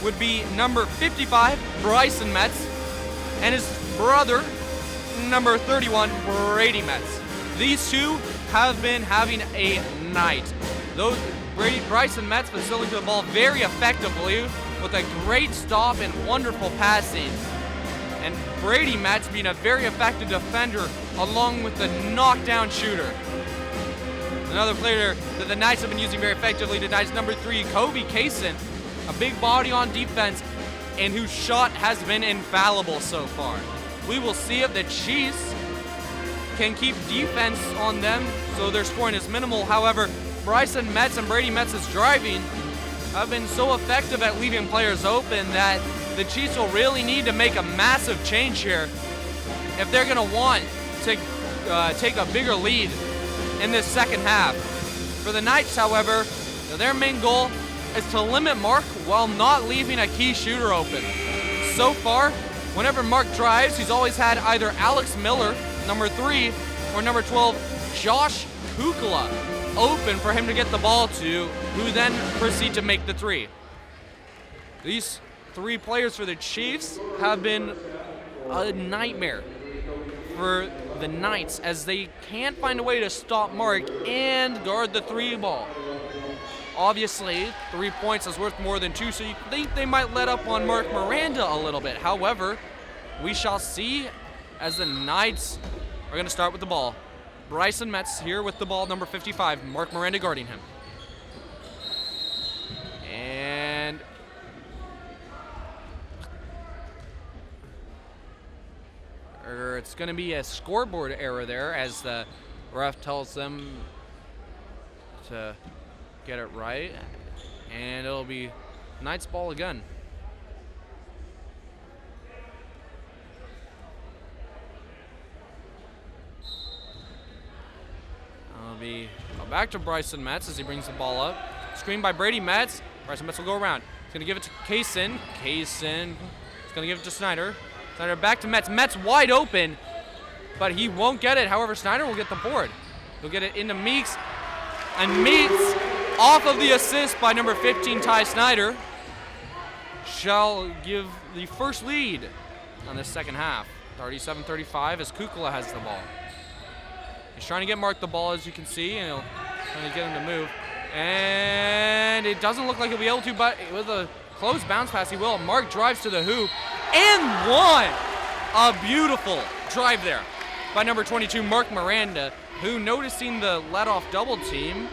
would be number 55, Bryson Metz, and his brother, number 31, Brady Metz. These two have been having a night. Bryson Metz facilitating the ball very effectively with a great stop and wonderful passing. And Brady Metz being a very effective defender along with the knockdown shooter. Another player that the Knights have been using very effectively tonight is number 3, Kobe Kaysen, a big body on defense and whose shot has been infallible so far. We will see if the Chiefs can keep defense on them so their scoring is minimal. However, Bryson Metz and Brady Metz's driving have been so effective at leaving players open that the Chiefs will really need to make a massive change here if they're going to want to take a bigger lead in this second half. For the Knights, however, their main goal is to limit Mark while not leaving a key shooter open. So far, whenever Mark drives, he's always had either Alex Miller, number 3, or number 12, Josh Kukla, open for him to get the ball to, who then proceed to make the 3. These 3 players for the Chiefs have been a nightmare for the Knights as they can't find a way to stop Mark and guard the 3 ball. Obviously, 3 points is worth more than 2, so you think they might let up on Mark Miranda a little bit. However, we shall see as the Knights are going to start with the ball. Bryson Metz here with the ball, number 55. Mark Miranda guarding him. And it's going to be a scoreboard error there as the ref tells them to get it right. And it'll be Knights ball again. Be back to Bryson Metz as he brings the ball up. Screen by Brady Metz. Bryson Metz will go around. He's going to give it to Kaysen. Kaysen is going to give it to Snyder. Snyder back to Metz. Metz wide open, but he won't get it. However, Snyder will get the board. He'll get it into Meeks. And Meeks, off of the assist by number 15, Ty Snyder, shall give the first lead on this second half. 37-35 as Kukla has the ball. He's trying to get Mark the ball, as you can see, and he'll try to get him to move. And it doesn't look like he'll be able to, but with a close bounce pass, he will. Mark drives to the hoop and one. A beautiful drive there by number 22, Mark Miranda, who, noticing the let-off double team,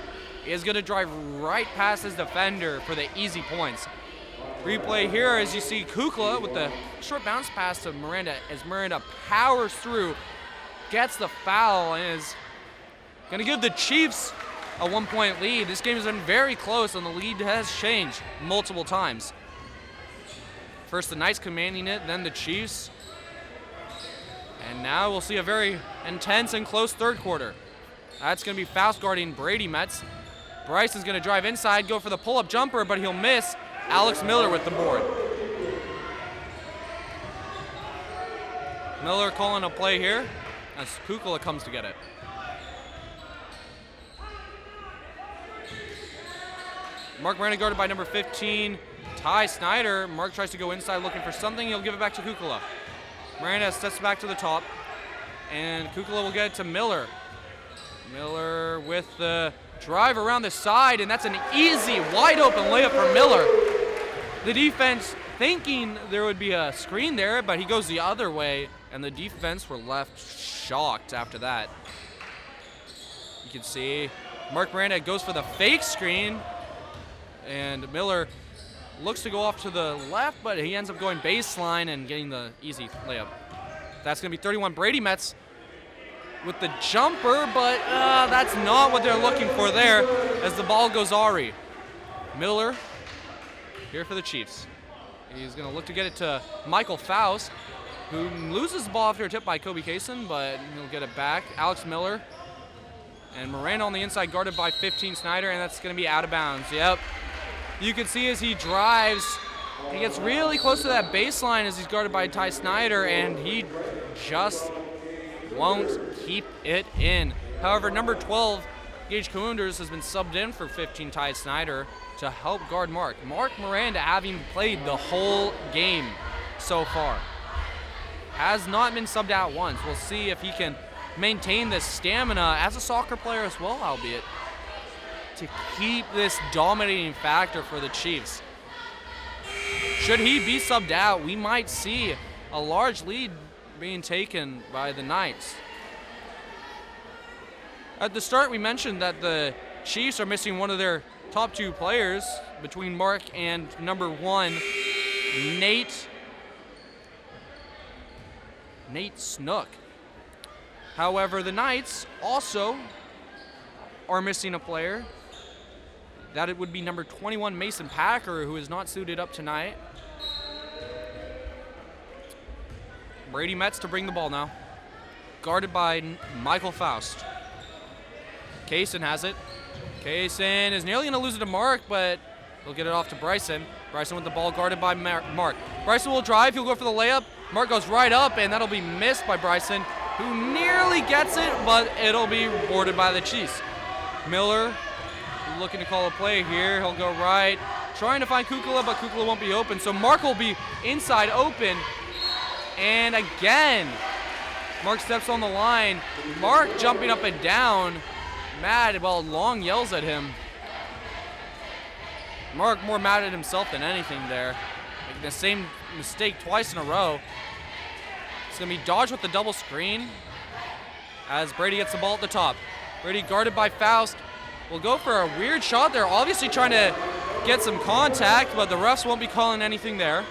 is going to drive right past his defender for the easy points. Replay here as you see Kukla with the short bounce pass to Miranda as Miranda powers through, gets the foul, and is going to give the Chiefs a 1-point lead. This game has been very close, and the lead has changed multiple times. First the Knights commanding it, then the Chiefs. And now we'll see a very intense and close third quarter. That's going to be fast guarding Brady Metz. Bryce is going to drive inside, go for the pull-up jumper, but he'll miss. Alex Miller with the board. Miller calling a play here as Kukla comes to get it. Mark Miranda guarded by number 15, Ty Snyder. Mark tries to go inside looking for something. He'll give it back to Kukla. Miranda steps back to the top, and Kukla will get it to Miller. Miller with the drive around the side, and that's an easy, wide open layup for Miller. The defense thinking there would be a screen there, but he goes the other way, and the defense were left shocked after that. You can see Mark Miranda goes for the fake screen, and Miller looks to go off to the left, but he ends up going baseline and getting the easy layup. That's going to be 31. Brady Metz with the jumper, but that's not what they're looking for there as the ball goes Ari. Miller here for the Chiefs. He's going to look to get it to Michael Faust, who loses the ball after a tip by Kobe Kaysen, but he'll get it back. Alex Miller and Miranda on the inside, guarded by 15 Snyder, and that's going to be out of bounds. Yep. You can see as he drives, he gets really close to that baseline as he's guarded by Ty Snyder, and he just won't keep it in. However, number 12, Gage Kounders, has been subbed in for 15 Ty Snyder to help guard Mark. Mark Miranda, having played the whole game so far, has not been subbed out once. We'll see if he can maintain this stamina as a soccer player as well, albeit, to keep this dominating factor for the Chiefs. Should he be subbed out, we might see a large lead being taken by the Knights. At the start, we mentioned that the Chiefs are missing one of their top 2 players between Mark and number 1, Nate Snook. However, the Knights also are missing a player. That it would be number 21, Mason Packer, who is not suited up tonight. Brady Metz to bring the ball now. Guarded by Michael Faust. Kaysen has it. Kaysen is nearly going to lose it to Mark, but he'll get it off to Bryson. Bryson with the ball, guarded by Mark. Bryson will drive. He'll go for the layup. Mark goes right up, and that'll be missed by Bryson, who nearly gets it, but it'll be boarded by the Chiefs. Miller looking to call a play here. He'll go right, trying to find Kukula, but Kukula won't be open. So Mark will be inside open. And again, Mark steps on the line. Mark jumping up and down. Mad while Long yells at him. Mark more mad at himself than anything there. Making the same mistake twice in a row. It's going to be dodged with the double screen as Brady gets the ball at the top. Brady guarded by Faust. Will go for a weird shot there. Obviously trying to get some contact, but the refs won't be calling anything there.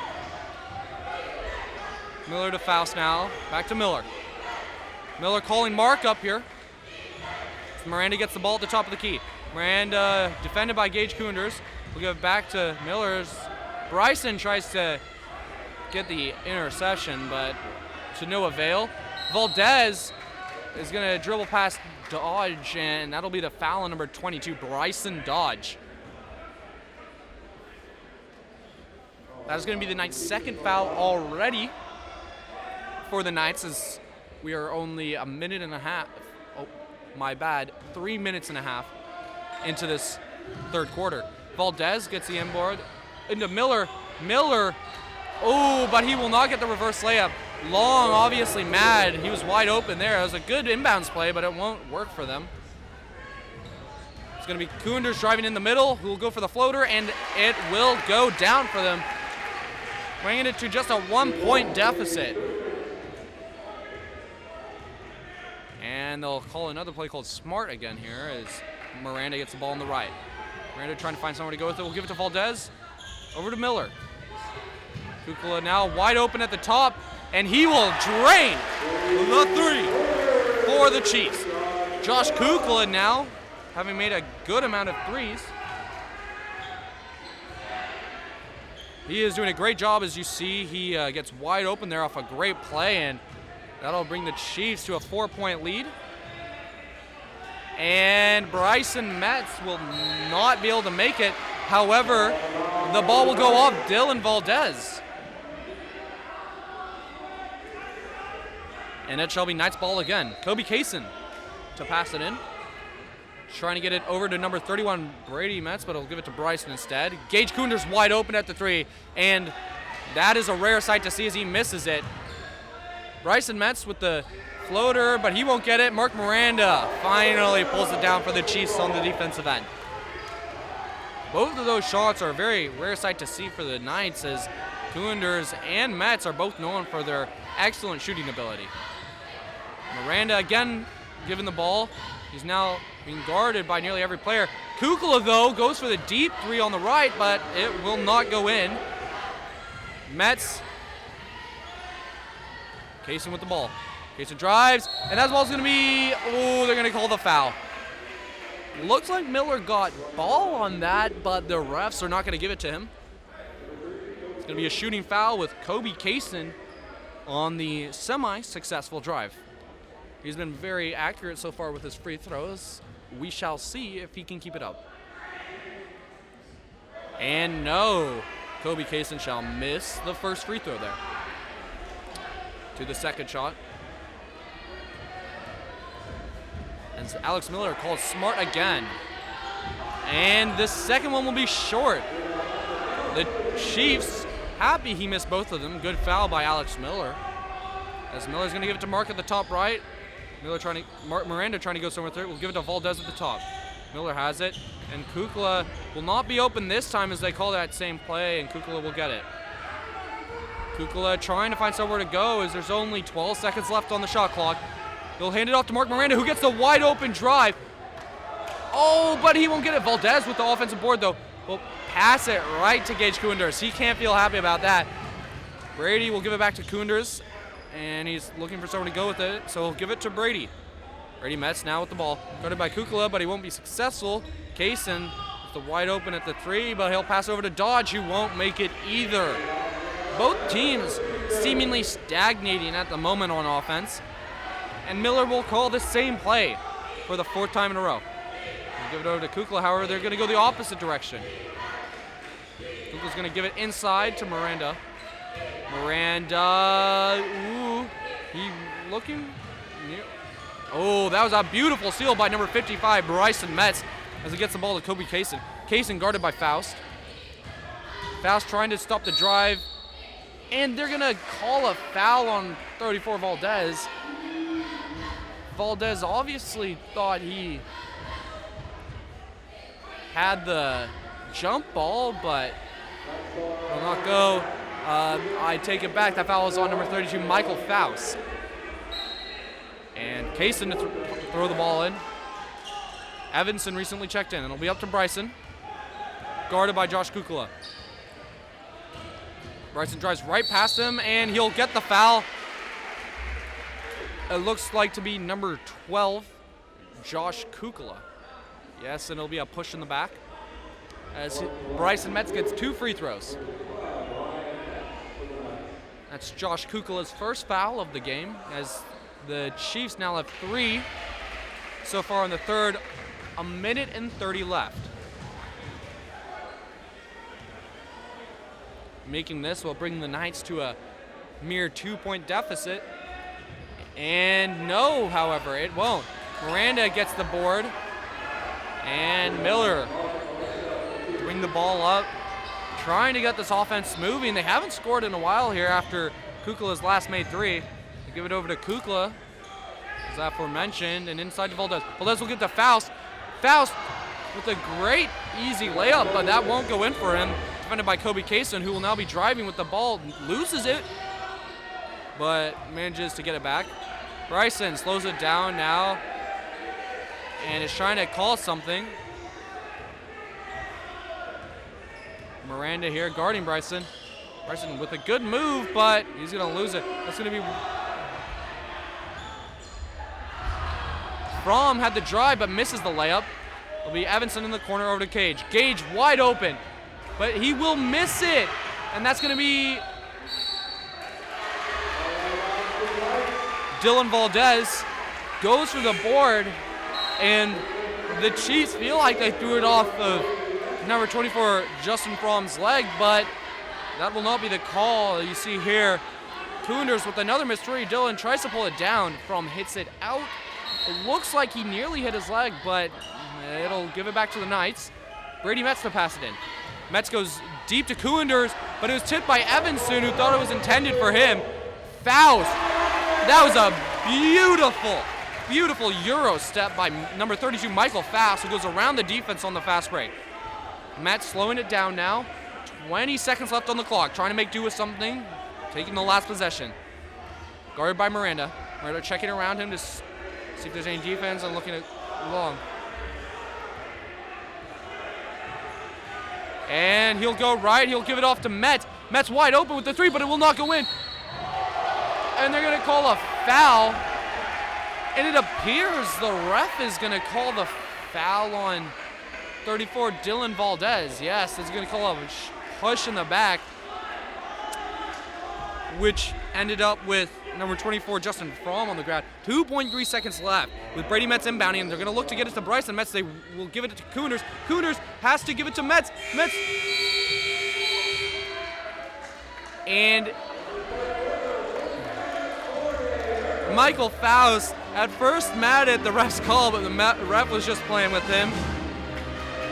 Miller to Faust now. Back to Miller. Miller calling Mark up here. Miranda gets the ball at the top of the key. Miranda defended by Gage Kounders. We'll give it back to Miller's. Bryson tries to get the interception, but to no avail. Valdez is going to dribble past Dodge, and that'll be the foul on number 22, Bryson Dodge. That is going to be the Knights' second foul already for the Knights, as we are only a minute and a half. Oh, my bad. 3 minutes and a half into this third quarter. Valdez gets the inboard into Miller. Miller, oh, but he will not get the reverse layup. Long, obviously mad. He was wide open there. It was a good inbounds play, but it won't work for them. It's going to be Kounders driving in the middle, who will go for the floater, and it will go down for them, bringing it to just a 1-point deficit. And they'll call another play called Smart again here as Miranda gets the ball on the right. Miranda trying to find somewhere to go with it. We'll give it to Valdez. Over to Miller. Kukula now wide open at the top, and he will drain the three for the Chiefs. Josh Kukula now, having made a good amount of threes. He is doing a great job, as you see. He gets wide open there off a great play, and that'll bring the Chiefs to a 4-point lead. And Bryson Metz will not be able to make it. However, the ball will go off Dylan Valdez. And it shall be Knights ball again. Kobe Kaysen to pass it in. Trying to get it over to number 31, Brady Metz, but he'll give it to Bryson instead. Gage Kounders wide open at the three, and that is a rare sight to see as he misses it. Bryson Metz with the floater, but he won't get it. Mark Miranda finally pulls it down for the Chiefs on the defensive end. Both of those shots are a very rare sight to see for the Knights, as Cougars and Mets are both known for their excellent shooting ability. Miranda again given the ball. He's now being guarded by nearly every player. Kukla, though, goes for the deep three on the right, but it will not go in. Mets. Kaysen with the ball. Kaysen drives, and that ball's going to be, they're going to call the foul. Looks like Miller got ball on that, but the refs are not going to give it to him. It's going to be a shooting foul with Kobe Kaysen on the semi-successful drive. He's been very accurate so far with his free throws. We shall see if he can keep it up. And no, Kobe Kaysen shall miss the first free throw there. To the second shot. And Alex Miller calls smart again. And the second one will be short. The Chiefs happy he missed both of them. Good foul by Alex Miller. As Miller's going to give it to Mark at the top right. Miranda trying to go somewhere through. We'll give it to Valdez at the top. Miller has it. And Kukla will not be open this time as they call that same play, and Kukla will get it. Kukla trying to find somewhere to go as there's only 12 seconds left on the shot clock. They'll hand it off to Mark Miranda, who gets the wide open drive. Oh, but he won't get it. Valdez with the offensive board, though, will pass it right to Gage Kunders. He can't feel happy about that. Brady will give it back to Kunders, and he's looking for someone to go with it, so he'll give it to Brady. Brady Metz now with the ball. Guarded by Kukla, but he won't be successful. Kaysen with the wide open at the three, but he'll pass over to Dodge, who won't make it either. Both teams seemingly stagnating at the moment on offense. And Miller will call the same play for the fourth time in a row. We'll give it over to Kukla, however, they're going to go the opposite direction. Kukla's going to give it inside to Miranda. Miranda, he looking near. Oh, that was a beautiful steal by number 55, Bryson Metz, as he gets the ball to Kobe Kaysen. Kaysen guarded by Faust. Faust trying to stop the drive, and they're going to call a foul on 34 Valdez. Valdez obviously thought he had the jump ball, but will not go. I take it back. That foul is on number 32, Michael Faust. And Kaysen to throw the ball in. Evanson recently checked in, and it'll be up to Bryson. Guarded by Josh Kukla. Bryson drives right past him, and he'll get the foul. It looks like to be number 12, Josh Kukla. Yes, and it'll be a push in the back as Bryson Metz gets 2 free throws. That's Josh Kukla's first foul of the game, as the Chiefs now have 3 so far in the third. 1 minute and 30 left. Making this will bring the Knights to a mere 2-point deficit. And no, however, it won't. Miranda gets the board. And Miller bring the ball up, trying to get this offense moving. They haven't scored in a while here after Kukla's last made 3. They give it over to Kukla, as aforementioned, and inside to Valdez. Valdez will get to Faust. Faust with a great easy layup, but that won't go in for him. Defended by Kobe Kaysen, who will now be driving with the ball, loses it, but manages to get it back. Bryson slows it down now and is trying to call something. Miranda here guarding Bryson. Bryson with a good move, but he's going to lose it. That's going to be... Fromm had the drive, but misses the layup. It'll be Evanson in the corner over to Gage. Gage wide open, but he will miss it. And that's going to be Dylan Valdez. Goes for the board, and the Chiefs feel like they threw it off of number 24, Justin Fromm's leg, but that will not be the call. You see here, Kunders with another missed 3. Dylan tries to pull it down. Fromm hits it out. It looks like he nearly hit his leg, but it'll give it back to the Knights. Brady Metz to pass it in. Metz goes deep to Kunders, but it was tipped by Evanson, who thought it was intended for him. Faust. That was a beautiful Euro step by number 32, Michael Faust, who goes around the defense on the fast break. Metz slowing it down now. 20 seconds left on the clock. Trying to make do with something. Taking the last possession. Guarded by Miranda. Miranda checking around him to see if there's any defense and looking at long. And he'll go right. He'll give it off to Metz. Metz wide open with the three, but it will not go in. And they're going to call a foul. And it appears the ref is going to call the foul on 34, Dylan Valdez. Yes, it's going to call a push in the back, which ended up with number 24, Justin Fromm, on the ground. 2.3 seconds left with Brady Metz inbounding, and they're going to look to get it to Bryson Metz. They will give it to Cooners. Cooners has to give it to Metz. Metz. And Michael Faust, at first mad at the ref's call, but the ref was just playing with him.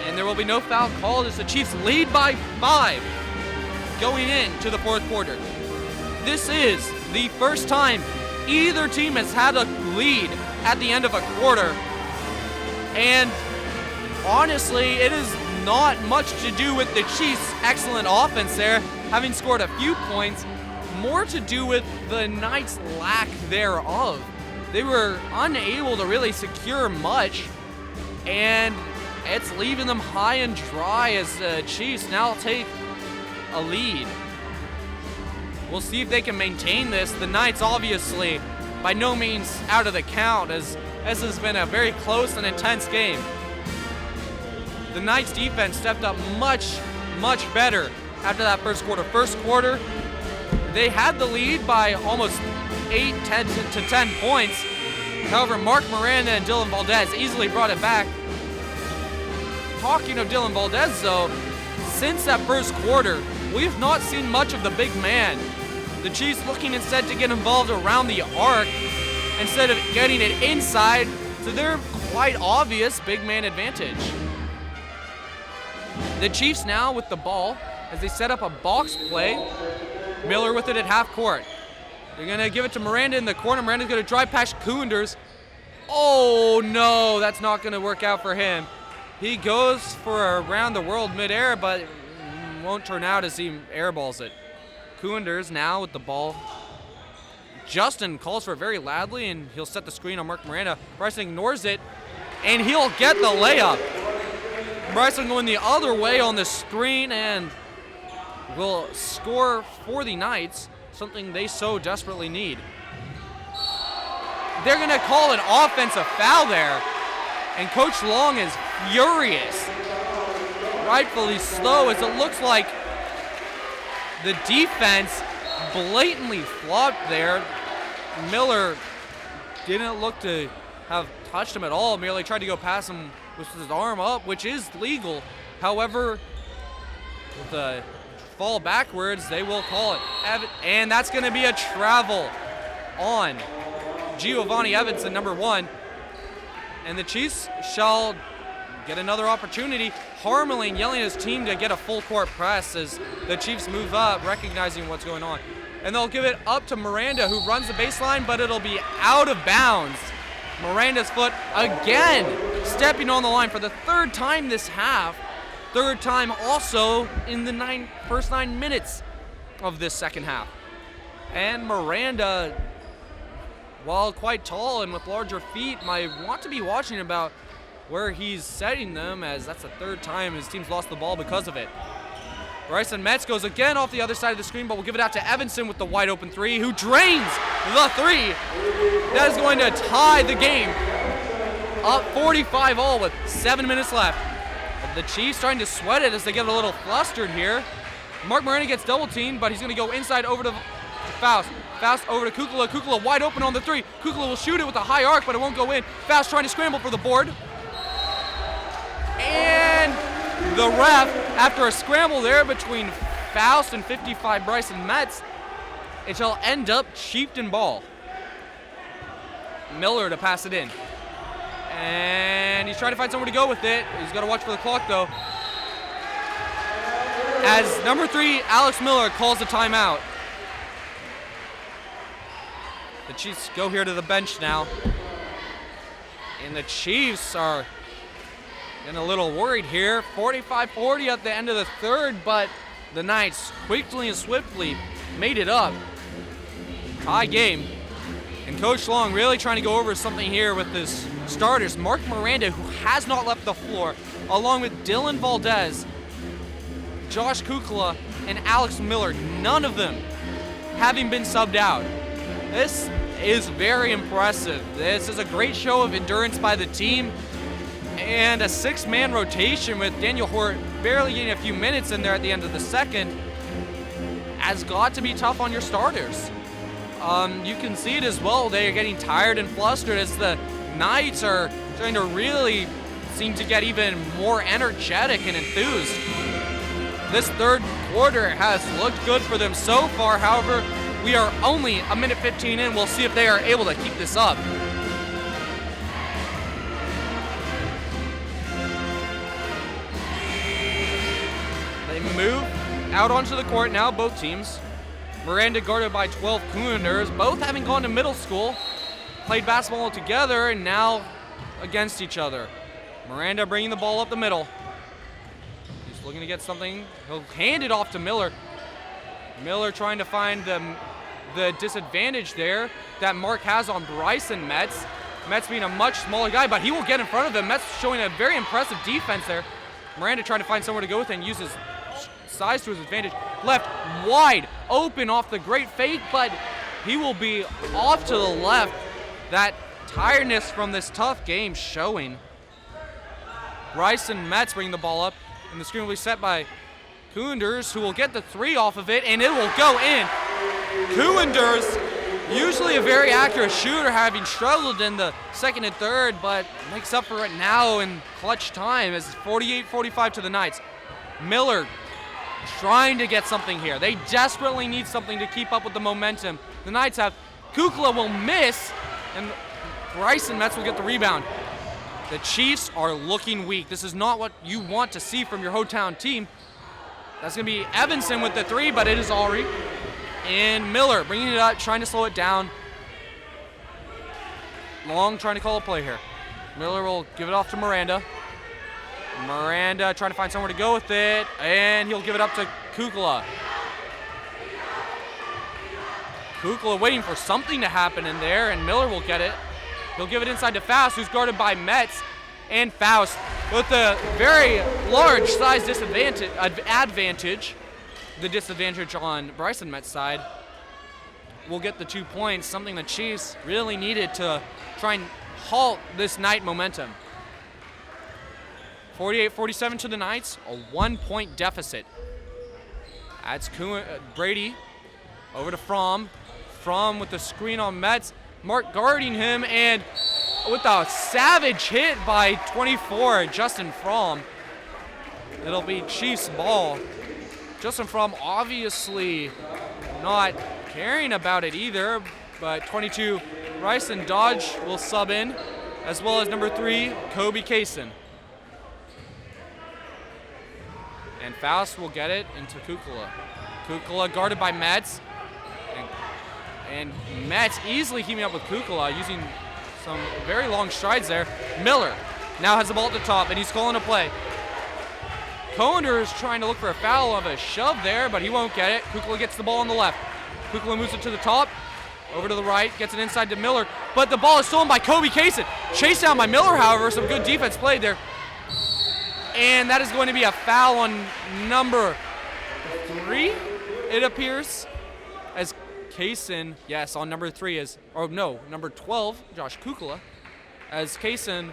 And there will be no foul called as the Chiefs lead by 5 going into the fourth quarter. This is the first time either team has had a lead at the end of a quarter. And honestly, it is not much to do with the Chiefs' excellent offense there, having scored a few points. More to do with the Knights' lack thereof. They were unable to really secure much, and it's leaving them high and dry as the Chiefs now take a lead. We'll see if they can maintain this. The Knights obviously by no means out of the count, as this has been a very close and intense game. The Knights defense stepped up much, much better after that first quarter. First quarter, they had the lead by almost 10 to 10 points. However, Mark Miranda and Dylan Valdez easily brought it back. Talking of Dylan Valdez, though, since that first quarter, we've not seen much of the big man. The Chiefs looking instead to get involved around the arc instead of getting it inside to their quite obvious big man advantage. The Chiefs now with the ball as they set up a box play. Miller with it at half court. They're going to give it to Miranda in the corner. Miranda's going to drive past Koonders. Oh no, that's not going to work out for him. He goes for around the world midair, but won't turn out as he airballs it. Koonders now with the ball. Justin calls for it very loudly, and he'll set the screen on Mark Miranda. Bryson ignores it, and he'll get the layup. Bryson going the other way on the screen and will score for the Knights, something they so desperately need. They're going to call an offensive foul there, and Coach Long is furious. Rightfully slow, as it looks like the defense blatantly flopped there. Miller didn't look to have touched him at all, merely tried to go past him with his arm up, which is legal. However, with the fall backwards, they will call it. And that's going to be a travel on Giovanni Evanson, number 1. And the Chiefs shall get another opportunity. Harmeling yelling at his team to get a full court press as the Chiefs move up, recognizing what's going on. And they'll give it up to Miranda, who runs the baseline, but it'll be out of bounds. Miranda's foot again stepping on the line for the third time this half. Third time also in the first 9 minutes of this second half. And Miranda, while quite tall and with larger feet, might want to be watching about where he's setting them, as that's the third time his team's lost the ball because of it. Bryson Metz goes again off the other side of the screen, but we'll give it out to Evanson with the wide open three, who drains the three. That is going to tie the game. Up 45 all with 7 minutes left. The Chiefs trying to sweat it as they get a little flustered here. Mark Miranda gets double teamed, but he's going to go inside over to Faust. Faust over to Kukla. Kukla wide open on the three. Kukla will shoot it with a high arc, but it won't go in. Faust trying to scramble for the board. And the ref, after a scramble there between Faust and 55 Bryson Metz, it shall end up Chieftain ball. Miller to pass it in. And he's trying to find somewhere to go with it. He's got to watch for the clock, though. As number 3, Alex Miller, calls a timeout. The Chiefs go here to the bench now. And the Chiefs are getting a little worried here. 45-40 at the end of the third, but the Knights quickly and swiftly made it up. Tie game. And Coach Long really trying to go over something here with his starters. Mark Miranda, who has not left the floor, along with Dylan Valdez, Josh Kukla, and Alex Miller, none of them having been subbed out. This is very impressive. This is a great show of endurance by the team, and a 6-man rotation with Daniel Hort barely getting a few minutes in there at the end of the second has got to be tough on your starters. You can see it as well. They are getting tired and flustered as the Knights are starting to really seem to get even more energetic and enthused. This third quarter has looked good for them so far. However, we are only a minute 15 in. We'll see if they are able to keep this up. They move out onto the court now, both teams. Miranda guarded by 12 Cougars, both having gone to middle school, played basketball together, and now against each other. Miranda bringing the ball up the middle. He's looking to get something. He'll hand it off to Miller. Miller trying to find the disadvantage there that Mark has on Bryson Metz. Metz being a much smaller guy, but he will get in front of him. Metz showing a very impressive defense there. Miranda trying to find somewhere to go with it and use his size to his advantage. Left wide open off the great fake, but he will be off to the left. That tiredness from this tough game showing. Bryson Metz bringing the ball up, and the screen will be set by Cougars, who will get the three off of it, and it will go in. Cougars, usually a very accurate shooter, having struggled in the second and third, but makes up for it now in clutch time as it's 48-45 to the Knights. Miller trying to get something here. They desperately need something to keep up with the momentum the Knights have. Kukla will miss, and Bryson Metz will get the rebound. The Chiefs are looking weak. This is not what you want to see from your hometown team. That's going to be Evanson with the three, but it is Ari. And Miller bringing it up, trying to slow it down. Long trying to call a play here. Miller will give it off to Miranda. Miranda trying to find somewhere to go with it, and he'll give it up to Kukla. Kukla waiting for something to happen in there, and Miller will get it. He'll give it inside to Faust, who's guarded by Metz, and Faust with a very large size advantage. The disadvantage on Bryson Metz's side will get the 2 points, something the Chiefs really needed to try and halt this Knight momentum. 48-47 to the Knights, a 1-point deficit. That's Brady over to Fromm. Fromm with the screen on Metz. Mark guarding him, and with a savage hit by 24, Justin Fromm. It'll be Chiefs ball. Justin Fromm obviously not caring about it either, but 22, Bryson Dodge will sub in, as well as number 3, Kobe Kaysen. And Faust will get it into Kukla. Kukla guarded by Metz. And Metz easily keeping up with Kukla, using some very long strides there. Miller now has the ball at the top, and he's calling a play. Coender is trying to look for a foul of a shove there, but he won't get it. Kukla gets the ball on the left. Kukla moves it to the top, over to the right, gets it inside to Miller, but the ball is stolen by Kobe Kaysen. Chased down by Miller, however, some good defense played there. And that is going to be a foul on number 3, it appears, as Kaysen, yes, on number 3 is, or no, number 12, Josh Kukla, as Kaysen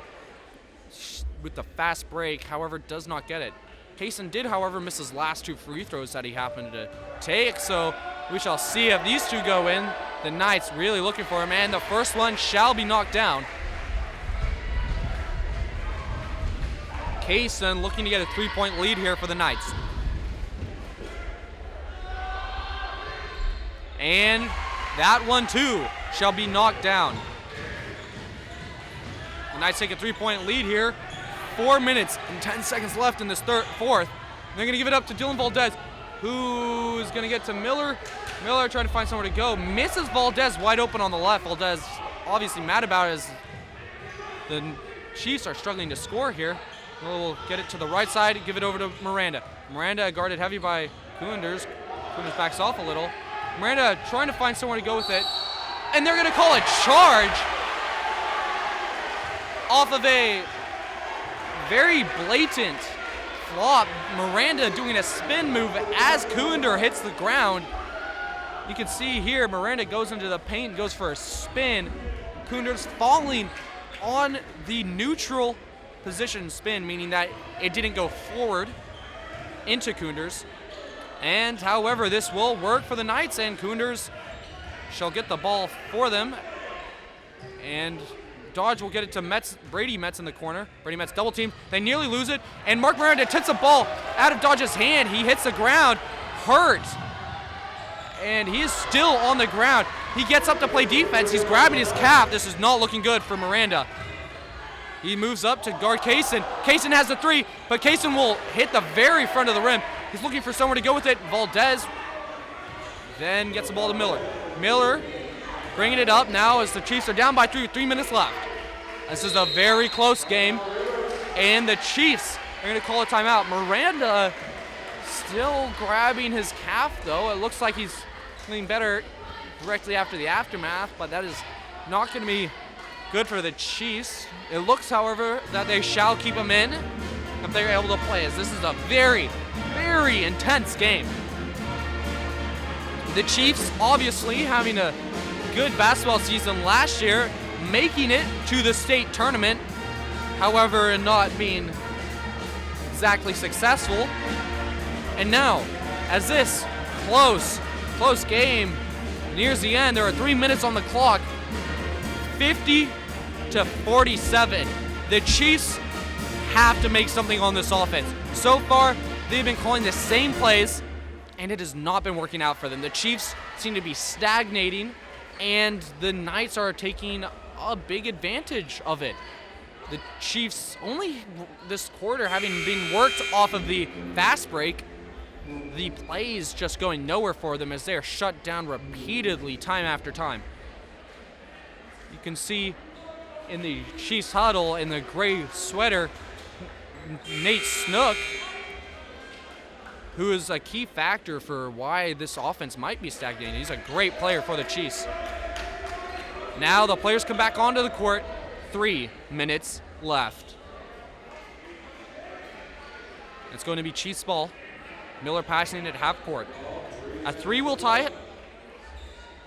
with the fast break, however, does not get it. Kaysen did, however, miss his last 2 free throws that he happened to take, so we shall see if these 2 go in. The Knights really looking for him, and the first one shall be knocked down. Kaysen looking to get a 3-point lead here for the Knights. And that one, too, shall be knocked down. The Knights take a 3-point lead here. 4 minutes and 10 seconds left in this fourth. They're going to give it up to Dylan Valdez, who's going to get to Miller. Miller trying to find somewhere to go. Misses Valdez wide open on the left. Valdez obviously mad about it as the Chiefs are struggling to score here. Miller will get it to the right side, give it over to Miranda. Miranda guarded heavy by Cougars backs off a little. Miranda trying to find somewhere to go with it. And they're going to call a charge off of a very blatant flop. Miranda doing a spin move as Kunder hits the ground. You can see here Miranda goes into the paint, goes for a spin. Kunder's falling on the neutral position spin, meaning that it didn't go forward into Kunders. And however, this will work for the Knights, and Kunders shall get the ball for them. And Dodge will get it to Brady Metz in the corner. Brady Metz double team. They nearly lose it, and Mark Miranda tips the ball out of Dodge's hand. He hits the ground, hurt, and he is still on the ground. He gets up to play defense. He's grabbing his calf. This is not looking good for Miranda. He moves up to guard Kaysen. Kaysen has the three, but Kaysen will hit the very front of the rim. He's looking for somewhere to go with it. Valdez then gets the ball to Miller. Miller bringing it up now as the Chiefs are down by 3 minutes left. This is a very close game, and the Chiefs are going to call a timeout. Miranda still grabbing his calf, though. It looks like he's feeling better directly after the aftermath, but that is not going to be good for the Chiefs. It looks, however, that they shall keep him in if they're able to play, as this is a very, very intense game. The Chiefs obviously having a good basketball season last year, making it to the state tournament, however, not being exactly successful. And now, as this close game nears the end, there are 3 minutes on the clock, 50-47. The Chiefs have to make something on this offense. So far, they've been calling the same plays, and it has not been working out for them. The Chiefs seem to be stagnating, and the Knights are taking a big advantage of it. The Chiefs only this quarter having been worked off of the fast break, the plays just going nowhere for them as they are shut down repeatedly time after time. You can see in the Chiefs huddle in the gray sweater, Nate Snook, who is a key factor for why this offense might be stagnating. He's a great player for the Chiefs. Now the players come back onto the court. 3 minutes left. It's going to be Chiefs ball. Miller passing it at half court. A 3 will tie it.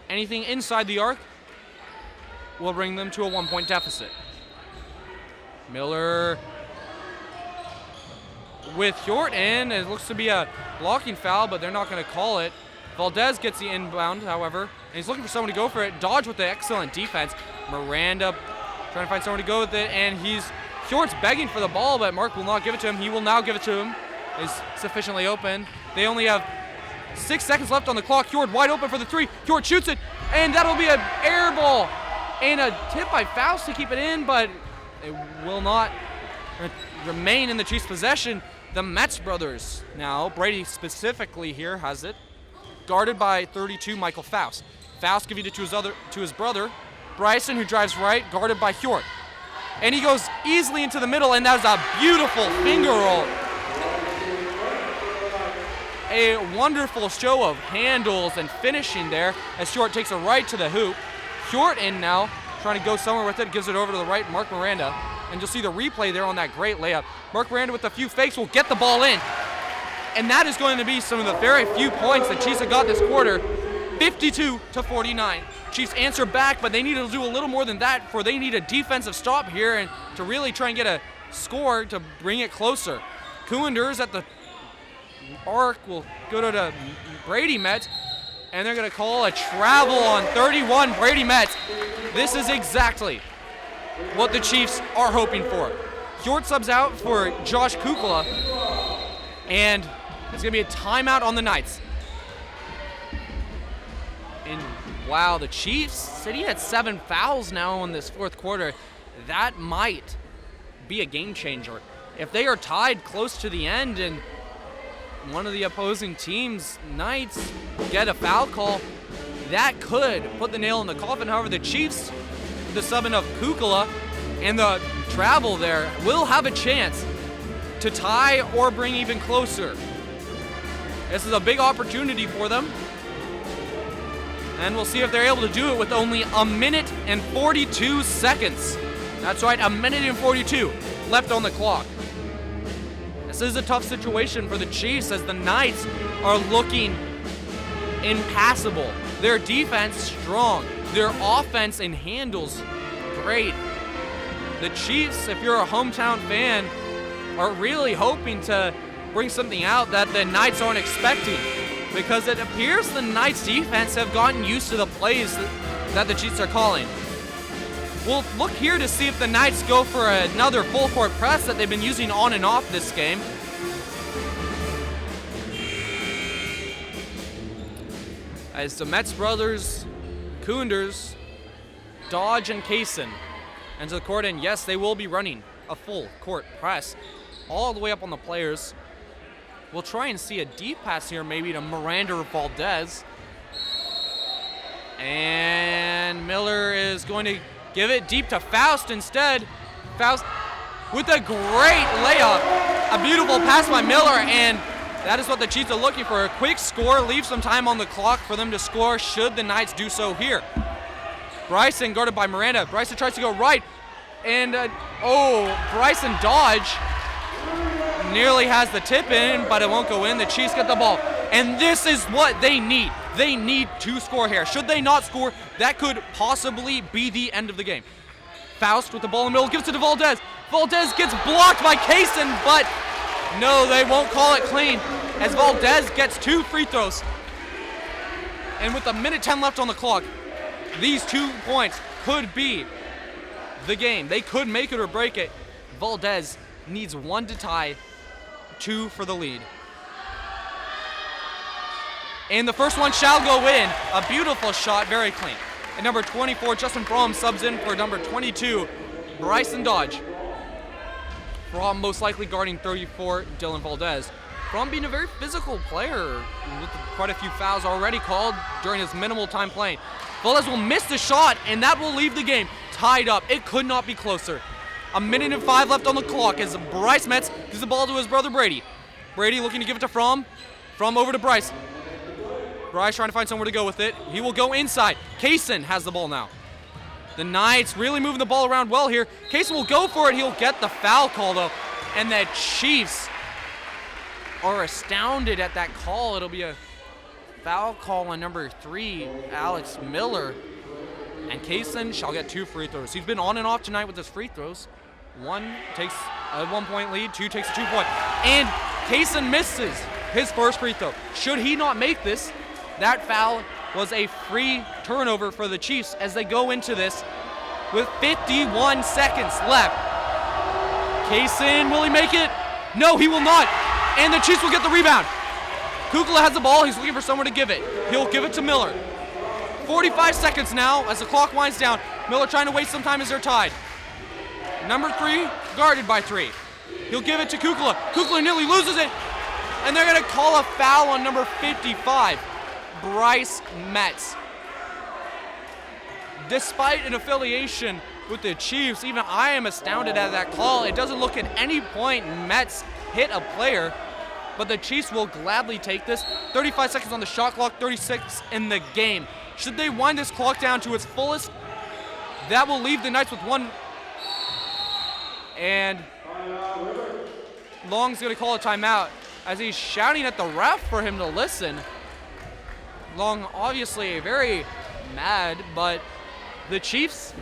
Anything inside the arc will bring them to a 1-point deficit. Miller with Hjort in. It looks to be a blocking foul, but they're not going to call it. Valdez gets the inbound, however, and he's looking for someone to go for it. Dodge with the excellent defense. Miranda trying to find someone to go with it, and Hjort's begging for the ball, but Mark will not give it to him. He will now give it to him. He's sufficiently open. They only have 6 seconds left on the clock. Hjort wide open for the 3. Hjort shoots it, and that'll be an air ball. And a tip by Faust to keep it in, but it will not remain in the Chiefs' possession. The Metz brothers now, Brady specifically here has it, guarded by 32 Michael Faust. Faust giving it to his brother, Bryson, who drives right, guarded by Hjort. And he goes easily into the middle, and that is a beautiful finger roll. A wonderful show of handles and finishing there as Hjort takes a right to the hoop. Hjort in now, trying to go somewhere with it, gives it over to the right, Mark Miranda. And you'll see the replay there on that great layup. Mark Miranda with a few fakes will get the ball in. And that is going to be some of the very few points that Chiefs have got this quarter. 52-49. Chiefs answer back, but they need to do a little more than that, for they need a defensive stop here and to really try and get a score to bring it closer. Coenders at the arc will go to Brady Metz, and they're going to call a travel on 31 Brady Metz. This is exactly what the Chiefs are hoping for. Hjort subs out for Josh Kukla, and it's going to be a timeout on the Knights. And wow, the Chiefs sitting at 7 fouls now in this fourth quarter. That might be a game changer. If they are tied close to the end and one of the opposing teams, Knights, get a foul call, that could put the nail in the coffin. However, the Chiefs, the subbing of Kukla and the travel there, will have a chance to tie or bring even closer. This is a big opportunity for them. And we'll see if they're able to do it with only 1 minute and 42 seconds. That's right, 1 minute and 42 left on the clock. This is a tough situation for the Chiefs as the Knights are looking impassable. Their defense strong. Their offense and handles great. The Chiefs, if you're a hometown fan, are really hoping to bring something out that the Knights aren't expecting, because it appears the Knights defense have gotten used to the plays that the Chiefs are calling. We'll look here to see if the Knights go for another full court press that they've been using on and off this game. As the Metz brothers, Koonders, Dodge, and Kaysen enter the court, and yes, they will be running a full court press all the way up on the players. We'll try and see a deep pass here, maybe to Miranda or Valdez. And Miller is going to give it deep to Faust instead. Faust with a great layup. A beautiful pass by Miller, and that is what the Chiefs are looking for. A quick score, leave some time on the clock for them to score should the Knights do so here. Bryson guarded by Miranda. Bryson tries to go right, and Bryson Dodge nearly has the tip in, but it won't go in. The Chiefs get the ball, and this is what they need. They need to score here. Should they not score, that could possibly be the end of the game. Faust with the ball in the middle, gives it to Valdez. Valdez gets blocked by Kaysen, but no, they won't call it clean as Valdez gets 2 free throws. And with 1 minute 10 left on the clock, these 2 points could be the game. They could make it or break it. Valdez needs 1 to tie, 2 for the lead. And the first one shall go in. A beautiful shot, very clean. And number 24, Justin Fromm subs in for number 22, Bryson Dodge. Fromm most likely guarding 34, Dylan Valdez. Fromm being a very physical player with quite a few fouls already called during his minimal time playing. Valdez will miss the shot, and that will leave the game tied up. It could not be closer. 1 minute and 5 left on the clock as Bryce Metz gives the ball to his brother Brady. Brady looking to give it to Fromm. Fromm over to Bryce. Bryce trying to find somewhere to go with it. He will go inside. Kaysen has the ball now. The Knights really moving the ball around well here. Kaysen will go for it. He'll get the foul call though. And the Chiefs are astounded at that call. It'll be a foul call on number 3, Alex Miller. And Kaysen shall get 2 free throws. He's been on and off tonight with his free throws. 1 takes a 1-point lead, 2 takes a 2-point. And Kaysen misses his first free throw. Should he not make this, that foul was a free turnover for the Chiefs as they go into this with 51 seconds left. Kaysen, will he make it? No, he will not. And the Chiefs will get the rebound. Kukla has the ball. He's looking for someone to give it. He'll give it to Miller. 45 seconds now as the clock winds down. Miller trying to waste some time as they're tied. Number 3, guarded by 3. He'll give it to Kukla. Kukla nearly loses it. And they're going to call a foul on number 55. Bryce Metz. Despite an affiliation with the Chiefs, even I am astounded at that call. It doesn't look at any point Metz hit a player, but the Chiefs will gladly take this. 35 seconds on the shot clock, 36 in the game. Should they wind this clock down to its fullest, that will leave the Knights with 1. And Long's going to call a timeout as he's shouting at the ref for him to listen. Long obviously very mad, but the Chiefs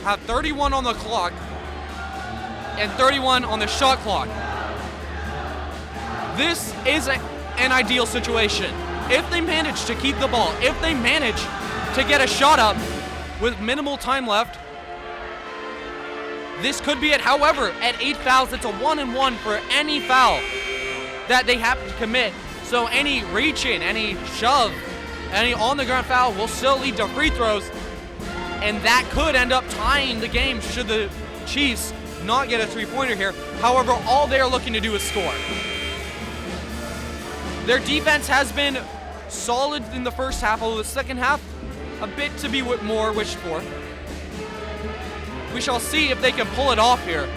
have 31 on the clock and 31 on the shot clock. This is an ideal situation. If they manage to keep the ball, if they manage to get a shot up with minimal time left, this could be it. However, at 8 fouls, it's a 1-and-1 for any foul that they have to commit. So any reach in, any shove, any on-the-ground foul will still lead to free throws, and that could end up tying the game should the Chiefs not get a three-pointer here. However, all they are looking to do is score. Their defense has been solid in the first half, although the second half, a bit to be more wished for. We shall see if they can pull it off here.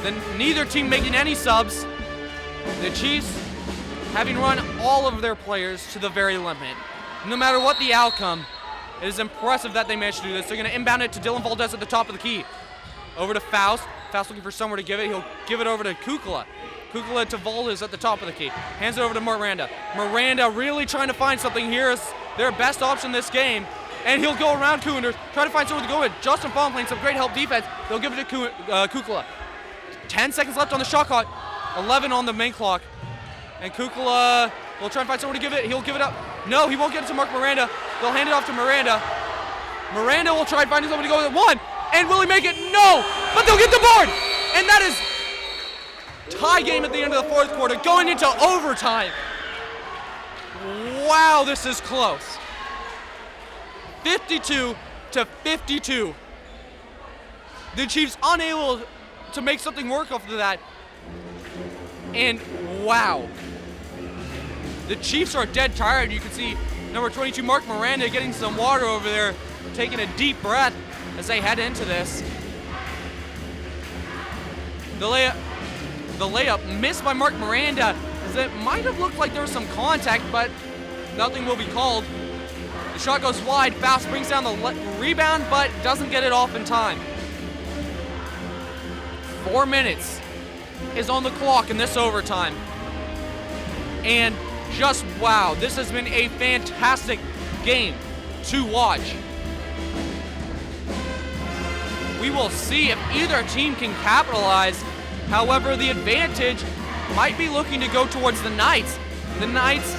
Then neither team making any subs. The Chiefs having run all of their players to the very limit. No matter what the outcome, it is impressive that they managed to do this. They're going to inbound it to Dylan Valdez at the top of the key. Over to Faust. Faust looking for somewhere to give it. He'll give it over to Kukla. Kukla to Valdez at the top of the key. Hands it over to Miranda. Miranda really trying to find something here as their best option this game. And he'll go around Kunders, try to find someone to go with. Justin Fong playing some great help defense. They'll give it to Kukla. 10 seconds left on the shot clock. 11 on the main clock. And Kukla will try and find someone to give it. He'll give it up. No, he won't get it to Mark Miranda. They'll hand it off to Miranda. Miranda will try and find someone to go with it. One. And will he make it? No. But they'll get the board. And that is tie game at the end of the fourth quarter, going into overtime. Wow, this is close. 52 to 52. The Chiefs unable to make something work off of that. And wow. The Chiefs are dead tired. You can see number 22, Mark Miranda, getting some water over there, taking a deep breath as they head into this. The layup missed by Mark Miranda, as it might have looked like there was some contact, but nothing will be called. The shot goes wide. Faust brings down the rebound, but doesn't get it off in time. 4 minutes is on the clock in this overtime. And just wow, this has been a fantastic game to watch. We will see if either team can capitalize. However, the advantage might be looking to go towards the Knights. The Knights,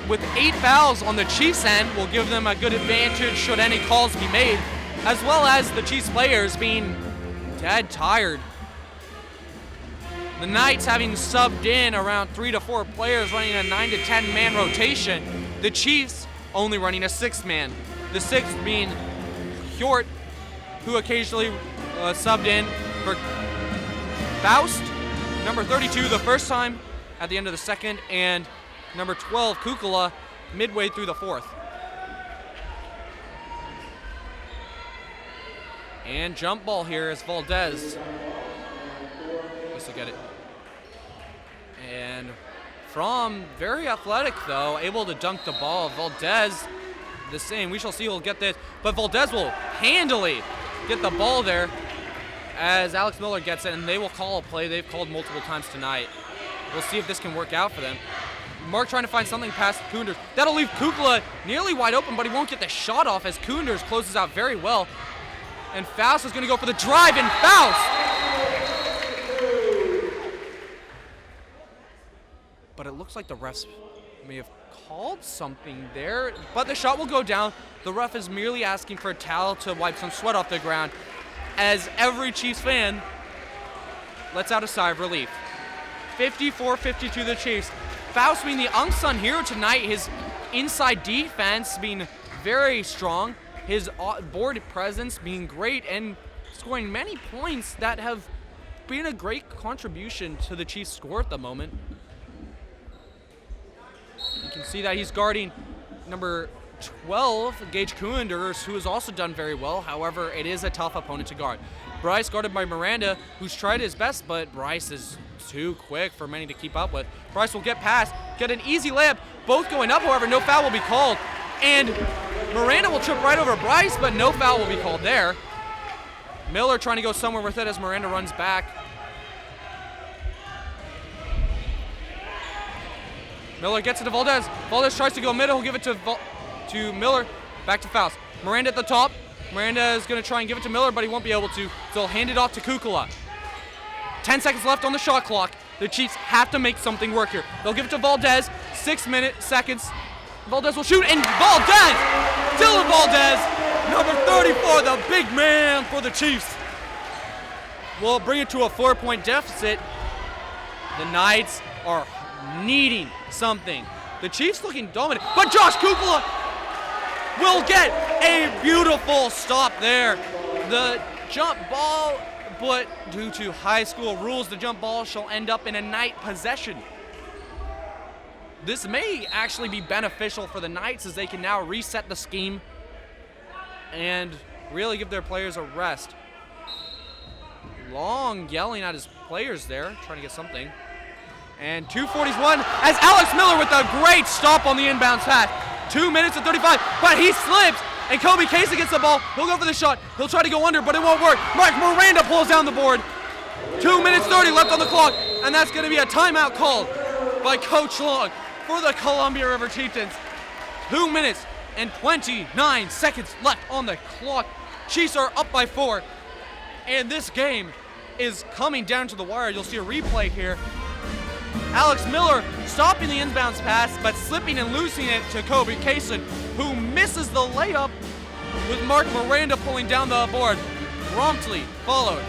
with 8 fouls on the Chiefs' end, will give them a good advantage should any calls be made, as well as the Chiefs players being dead tired. The Knights having subbed in around 3 to 4 players running a 9 to 10 man rotation. The Chiefs only running a 6-man. The 6th being Hjort, who occasionally subbed in for Faust, number 32 the first time at the end of the second, and number 12 Kukula midway through the fourth. And jump ball here is Valdez. Let's look at it. And from very athletic though, able to dunk the ball. Valdez, the same. We shall see who'll get this, but Valdez will handily get the ball there as Alex Miller gets it, and they will call a play they've called multiple times tonight. We'll see if this can work out for them. Mark trying to find something past Kunders. That'll leave Kukla nearly wide open, but he won't get the shot off as Kunders closes out very well. And Faust is going to go for the drive, and Faust! But it looks like the refs may have called something there, but the shot will go down. The ref is merely asking for a towel to wipe some sweat off the ground, as every Chiefs fan lets out a sigh of relief. 54-52 the Chiefs. Faust being the unsung hero tonight, his inside defense being very strong, his board presence being great, and scoring many points that have been a great contribution to the Chiefs' score at the moment. You can see that he's guarding number 12, Gage Kunders, who has also done very well. However, it is a tough opponent to guard. Bryce guarded by Miranda, who's tried his best, but Bryce is too quick for many to keep up with. Bryce will get past, get an easy layup, both going up, however, no foul will be called. And Miranda will trip right over Bryce, but no foul will be called there. Miller trying to go somewhere with it as Miranda runs back. Miller gets it to Valdez. Valdez tries to go middle, he'll give it to Miller. Back to Faust. Miranda at the top. Miranda is going to try and give it to Miller, but he won't be able to, so he'll hand it off to Kukula. 10 seconds left on the shot clock. The Chiefs have to make something work here. They'll give it to Valdez. 6 seconds. Valdez will shoot, and Valdez! Dylan Valdez, number 34, the big man for the Chiefs, will bring it to a 4-point deficit. The Knights are needing something. The Chiefs looking dominant, but Josh Kukula will get a beautiful stop there. The jump ball, but due to high school rules, the jump ball shall end up in a Knight possession. This may actually be beneficial for the Knights as they can now reset the scheme and really give their players a rest. Long yelling at his players there, trying to get something. And 2:41 as Alex Miller with a great stop on the inbounds pass. 2 minutes and 35, but he slips, and Kobe Casey gets the ball. He'll go for the shot. He'll try to go under, but it won't work. Mark Miranda pulls down the board. 2 minutes 30 left on the clock, and that's going to be a timeout called by Coach Long for the Columbia River Chieftains. 2 minutes and 29 seconds left on the clock. Chiefs are up by 4, and this game is coming down to the wire. You'll see a replay here. Alex Miller stopping the inbounds pass, but slipping and losing it to Kobe Kaysen, who misses the layup with Mark Miranda pulling down the board. Promptly followed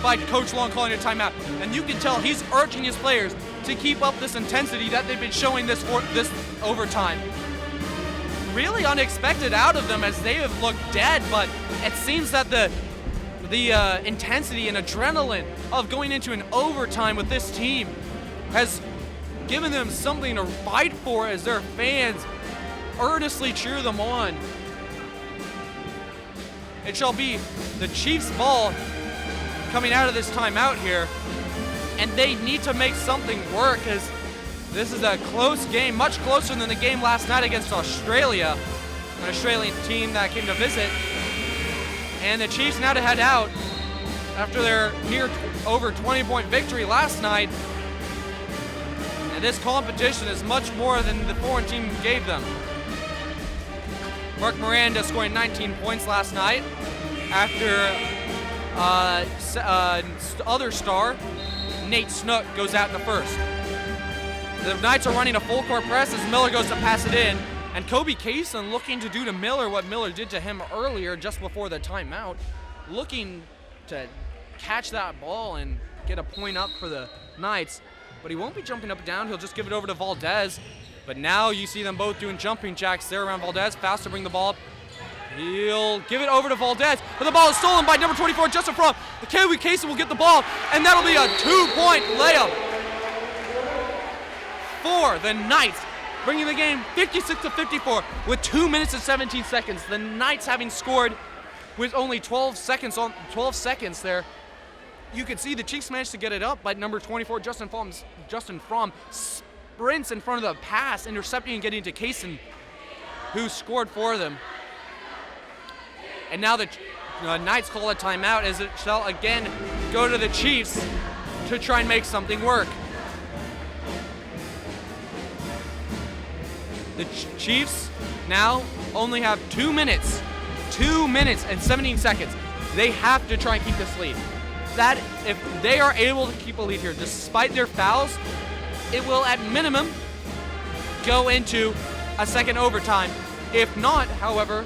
by Coach Long calling a timeout. And you can tell he's urging his players to keep up this intensity that they've been showing this overtime. Really unexpected out of them as they have looked dead, but it seems that the intensity and adrenaline of going into an overtime with this team has given them something to fight for as their fans earnestly cheer them on. It shall be the Chiefs' ball coming out of this timeout here, and they need to make something work as this is a close game, much closer than the game last night against Australia, an Australian team that came to visit. And the Chiefs now to head out after their near over 20-point victory last night. And this competition is much more than the foreign team gave them. Mark Miranda scoring 19 points last night after other star Nate Snook goes out in the first. The Knights are running a full court press as Miller goes to pass it in. And Kobe Kaysen looking to do to Miller what Miller did to him earlier just before the timeout, looking to catch that ball and get a point up for the Knights. But he won't be jumping up and down. He'll just give it over to Valdez. But now you see them both doing jumping jacks there around Valdez. Fast to bring the ball up. He'll give it over to Valdez. But the ball is stolen by number 24, Justin Fromm. The Kobe Kaysen will get the ball. And that'll be a 2-point layup for the Knights, bringing the game 56-54 with 2 minutes and 17 seconds. The Knights having scored with only 12 seconds there. You can see the Chiefs managed to get it up, but number 24, Justin Fromm sprints in front of the pass, intercepting and getting to Kaysen, who scored for them. And now the Knights call a timeout as it shall again go to the Chiefs to try and make something work. The Chiefs now only have 2 minutes and 17 seconds. They have to try and keep this lead. That if they are able to keep a lead here, despite their fouls, it will at minimum go into a second overtime. If not, however,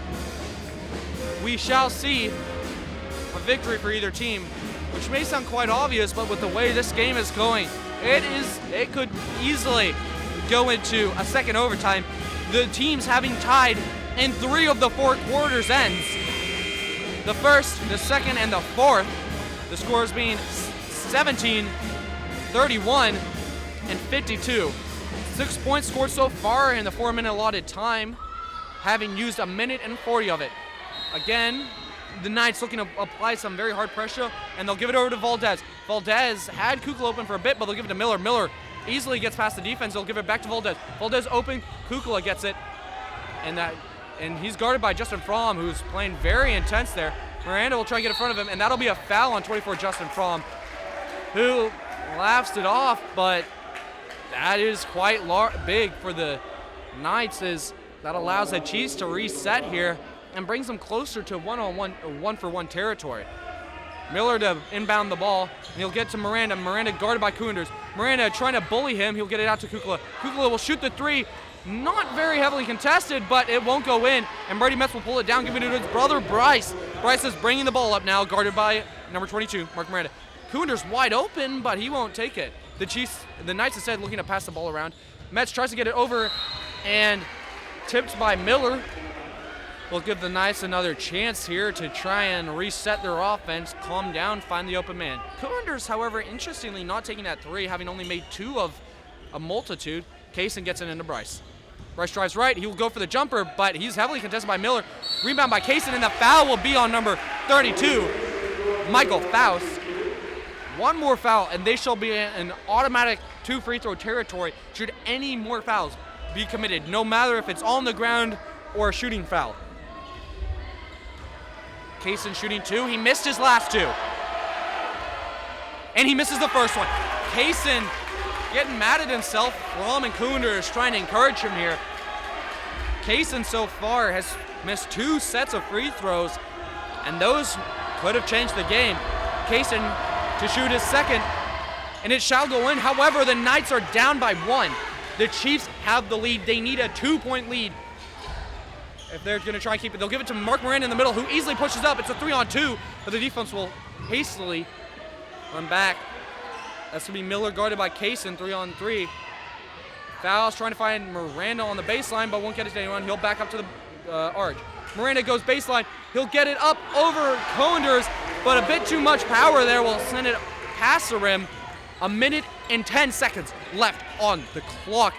we shall see a victory for either team, which may sound quite obvious, but with the way this game is going, it could easily go into a second overtime. The teams having tied in 3 of the 4 quarters ends. The first, the second, and the fourth. The scores being 17, 31, and 52. 6 points scored so far in the 4-minute allotted time, having used 1 minute and 40 of it. Again, the Knights looking to apply some very hard pressure, and they'll give it over to Valdez. Valdez had Kukla open for a bit, but they'll give it to Miller. Miller easily gets past the defense. They'll give it back to Valdez. Valdez open, Kukla gets it, and he's guarded by Justin Fromm, who's playing very intense there. Miranda will try and get in front of him, and that'll be a foul on 24 Justin Fromm, who laughs it off, but that is quite big for the Knights, as that allows the Chiefs to reset here and brings them closer to one-for-one territory. Miller to inbound the ball, and he'll get to Miranda. Miranda guarded by Koonders. Miranda trying to bully him. He'll get it out to Kukla. Kukla will shoot the 3. Not very heavily contested, but it won't go in. And Brady Metz will pull it down, giving it to his brother, Bryce. Bryce is bringing the ball up now, guarded by number 22, Mark Miranda. Koonders wide open, but he won't take it. The Knights instead looking to pass the ball around. Metz tries to get it over, and tipped by Miller. Will give the Knights another chance here to try and reset their offense, calm down, find the open man. Koonders, however, interestingly not taking that 3, having only made 2 of a multitude. Kaysen gets it into Bryce. Bryce drives right. He will go for the jumper, but he's heavily contested by Miller. Rebound by Kaysen, and the foul will be on number 32, Michael Faust. one more foul, and they shall be in an automatic 2 free throw territory should any more fouls be committed, no matter if it's on the ground or a shooting foul. Kaysen shooting 2. He missed his last 2. And he misses the first one. Kaysen getting mad at himself. Fromm and Kunders trying to encourage him here. Kaysen so far has missed 2 sets of free throws, and those could have changed the game. Kaysen to shoot his second, and it shall go in. However, the Knights are down by 1. The Chiefs have the lead. They need a 2-point lead if they're going to try and keep it. They'll give it to Mark Miranda in the middle, who easily pushes up. It's a 3-on-2, but the defense will hastily run back. That's going to be Miller guarded by Kaysen, 3-on-3. Fouls, trying to find Miranda on the baseline, but won't get it to anyone. He'll back up to the arch. Miranda goes baseline. He'll get it up over Kunders, but a bit too much power there will send it past the rim. 1 minute and 10 seconds left on the clock.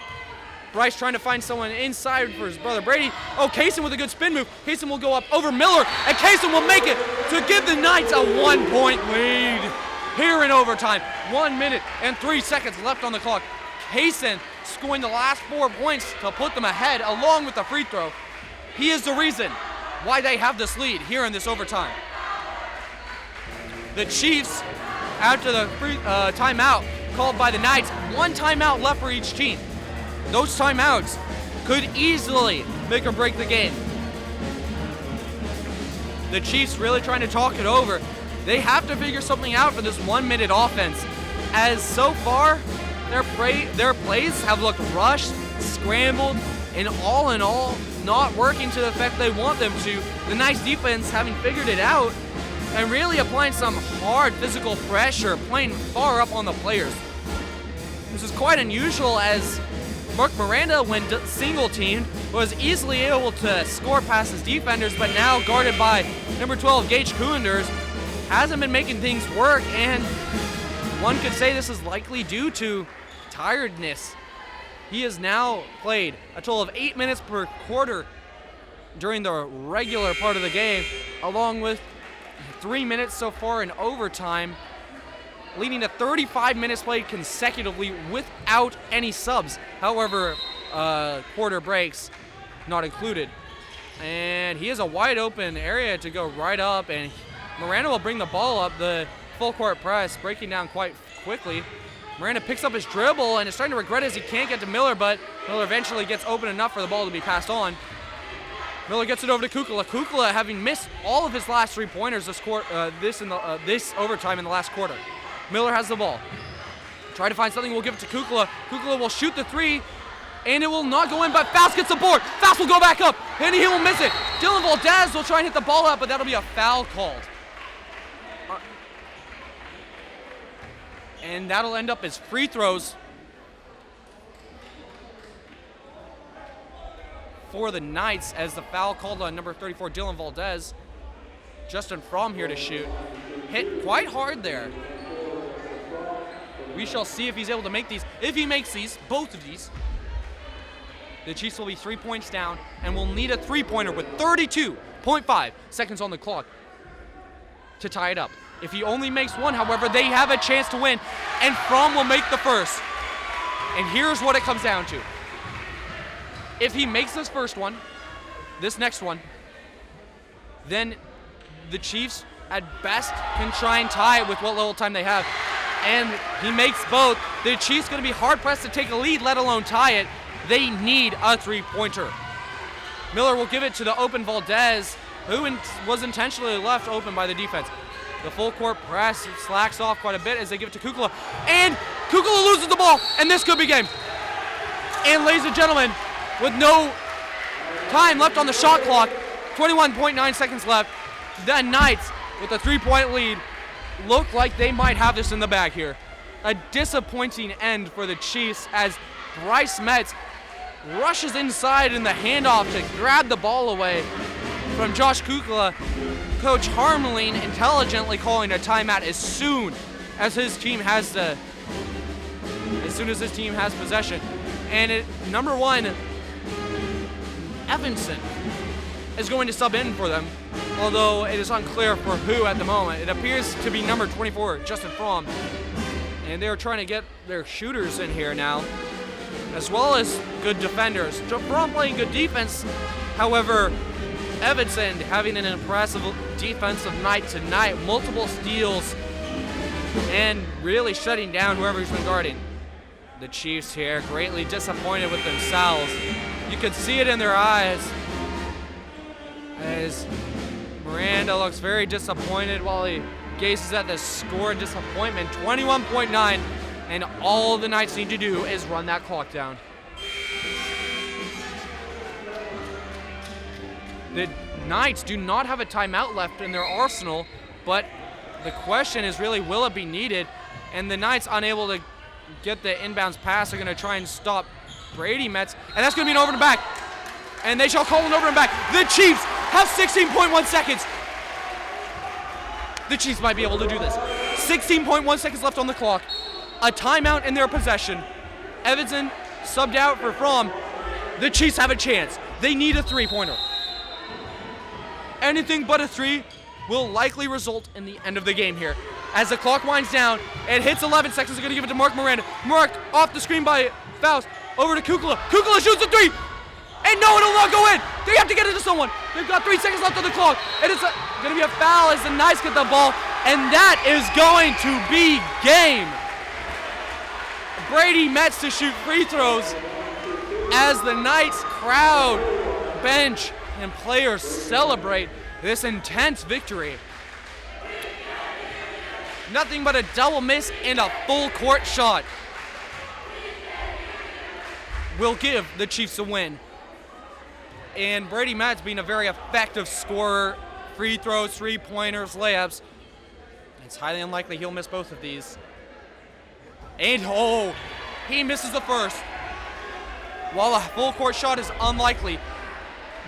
Bryce trying to find someone inside for his brother Brady. Oh, Kaysen with a good spin move. Kaysen will go up over Miller, and Kaysen will make it to give the Knights a 1-point lead here in overtime. 1 minute and 3 seconds left on the clock. Kaysen scoring the last 4 points to put them ahead, along with the free throw. He is the reason why they have this lead here in this overtime. The Chiefs, after the timeout called by the Knights, 1 timeout left for each team. Those timeouts could easily make or break the game. The Chiefs really trying to talk it over. They have to figure something out for this 1-minute offense, as so far their plays have looked rushed, scrambled, and all in all not working to the effect they want them to. The Knights defense having figured it out and really applying some hard physical pressure, playing far up on the players. This is quite unusual, as Mark Miranda, when single-teamed, was easily able to score past his defenders, but now guarded by number 12, Gage Kunders, hasn't been making things work, and one could say this is likely due to tiredness. He has now played a total of 8 minutes per quarter during the regular part of the game, along with 3 minutes so far in overtime, leading to 35 minutes played consecutively without any subs. However, quarter breaks not included. And he has a wide open area to go right up, and Miranda will bring the ball up, the full court press, breaking down quite quickly. Miranda picks up his dribble and is starting to regret it as he can't get to Miller, but Miller eventually gets open enough for the ball to be passed on. Miller gets it over to Kukala. Kukala, having missed all of his last 3-pointers this overtime in the last quarter. Miller has the ball. Try to find something, we'll give it to Kukala. Kukala will shoot the 3, and it will not go in, but Faust gets the board. Faust will go back up, and he will miss it. Dylan Valdez will try and hit the ball out, but that'll be a foul called. And that'll end up as free throws for the Knights, as the foul called on number 34, Dylan Valdez. Justin Fromm here to shoot. Hit quite hard there. We shall see if he's able to make these. If he makes these, both of these, the Chiefs will be 3 points down and will need a 3-pointer with 32.5 seconds on the clock to tie it up. If he only makes one, however, they have a chance to win, and Fromm will make the first. And here's what it comes down to. If he makes this first one, this next one, then the Chiefs at best can try and tie it with what little time they have. And he makes both. The Chiefs going to be hard-pressed to take a lead, let alone tie it. They need a 3-pointer. Miller will give it to the open Valdez, who was intentionally left open by the defense. The full court press slacks off quite a bit as they give it to Kukala. And Kukala loses the ball, and this could be game. And ladies and gentlemen, with no time left on the shot clock, 21.9 seconds left, the Knights, with a 3-point lead, look like they might have this in the bag here. A disappointing end for the Chiefs as Bryce Metz rushes inside in the handoff to grab the ball away from Josh Kukala. Coach Harmeling intelligently calling a timeout as soon as his team has possession. And number 1, Evanson is going to sub in for them, although it is unclear for who at the moment. It appears to be number 24, Justin Fromm, and they're trying to get their shooters in here now, as well as good defenders. Fromm playing good defense, however, Evanston having an impressive defensive night tonight, multiple steals, and really shutting down whoever's been guarding. The Chiefs here greatly disappointed with themselves. You could see it in their eyes as Miranda looks very disappointed while he gazes at the score in disappointment, 21.9, and all the Knights need to do is run that clock down. The Knights do not have a timeout left in their arsenal, but the question is really, will it be needed? And the Knights, unable to get the inbounds pass, are going to try and stop Brady Metz, and that's going to be an over and back. And they shall call an over and back. The Chiefs have 16.1 seconds. The Chiefs might be able to do this. 16.1 seconds left on the clock. A timeout in their possession. Evanston subbed out for Fromm. The Chiefs have a chance. They need a three-pointer. Anything but a three will likely result in the end of the game here. As the clock winds down, it hits 11 seconds. They're going to give it to Mark Miranda. Mark off the screen by Faust. Over to Kukla. Kukla shoots a three. And no, it'll not go in. They have to get it to someone. They've got 3 seconds left on the clock. And it's going to be a foul as the Knights get the ball. And that is going to be game. Brady Metz to shoot free throws as the Knights crowd, bench, and players celebrate this intense victory. Nothing but a double miss and a full court shot will give the Chiefs a win. And Brady Metz being a very effective scorer, free throws, three-pointers, layups. It's highly unlikely he'll miss both of these. And he misses the first. While a full court shot is unlikely,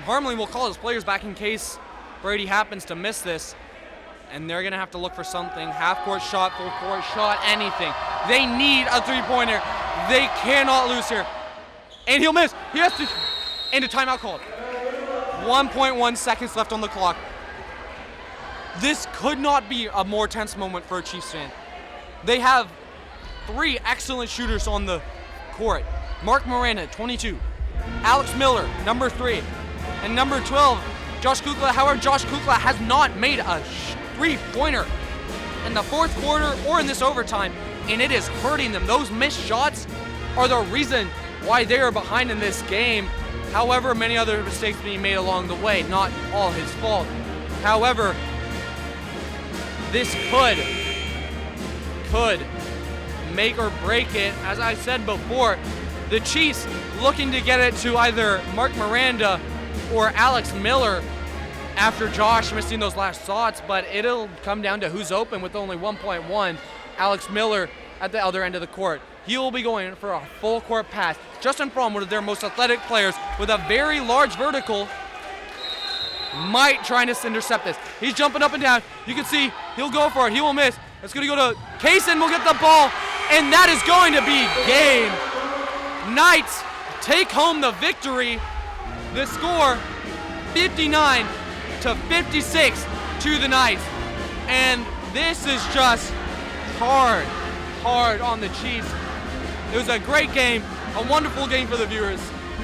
Harmony will call his players back in case Brady happens to miss this. And they're gonna have to look for something. Half-court shot, full-court shot, anything. They need a three-pointer. They cannot lose here. And he'll miss. He has to. And a timeout called. 1.1 seconds left on the clock. This could not be a more tense moment for a Chiefs fan. They have 3 excellent shooters on the court. Mark Miranda, 22. Alex Miller, number 3. And number 12, Josh Kukla. However, Josh Kukla has not made a three-pointer in the fourth quarter or in this overtime, and it is hurting them. Those missed shots are the reason why they are behind in this game. However, many other mistakes being made along the way, not all his fault. However, this could make or break it. As I said before, the Chiefs looking to get it to either Mark Miranda or Alex Miller after Josh missing those last shots, but it'll come down to who's open with only 1.1. Alex Miller at the other end of the court. He will be going for a full court pass. Justin Fromm, one of their most athletic players with a very large vertical, might try to intercept this. He's jumping up and down. You can see he'll go for it. He will miss. It's going to go to Kaysen. Will get the ball, and that is going to be game. Knights take home the victory. The score, 59-56 to the Knights. And this is just hard on the Chiefs. It was a great game, a wonderful game for the viewers,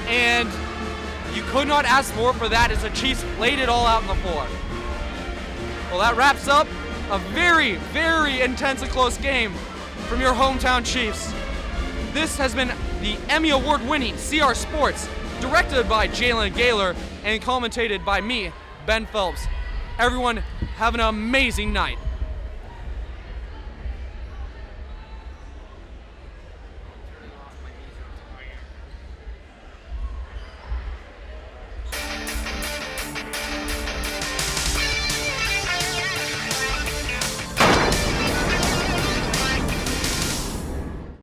and you could not ask more for that as the Chiefs laid it all out on the floor. Well, that wraps up a very, very intense and close game from your hometown Chiefs. This has been the Emmy Award-winning CR Sports, directed by Jalen Gaylor and commentated by me, Ben Phelps. Everyone, have an amazing night.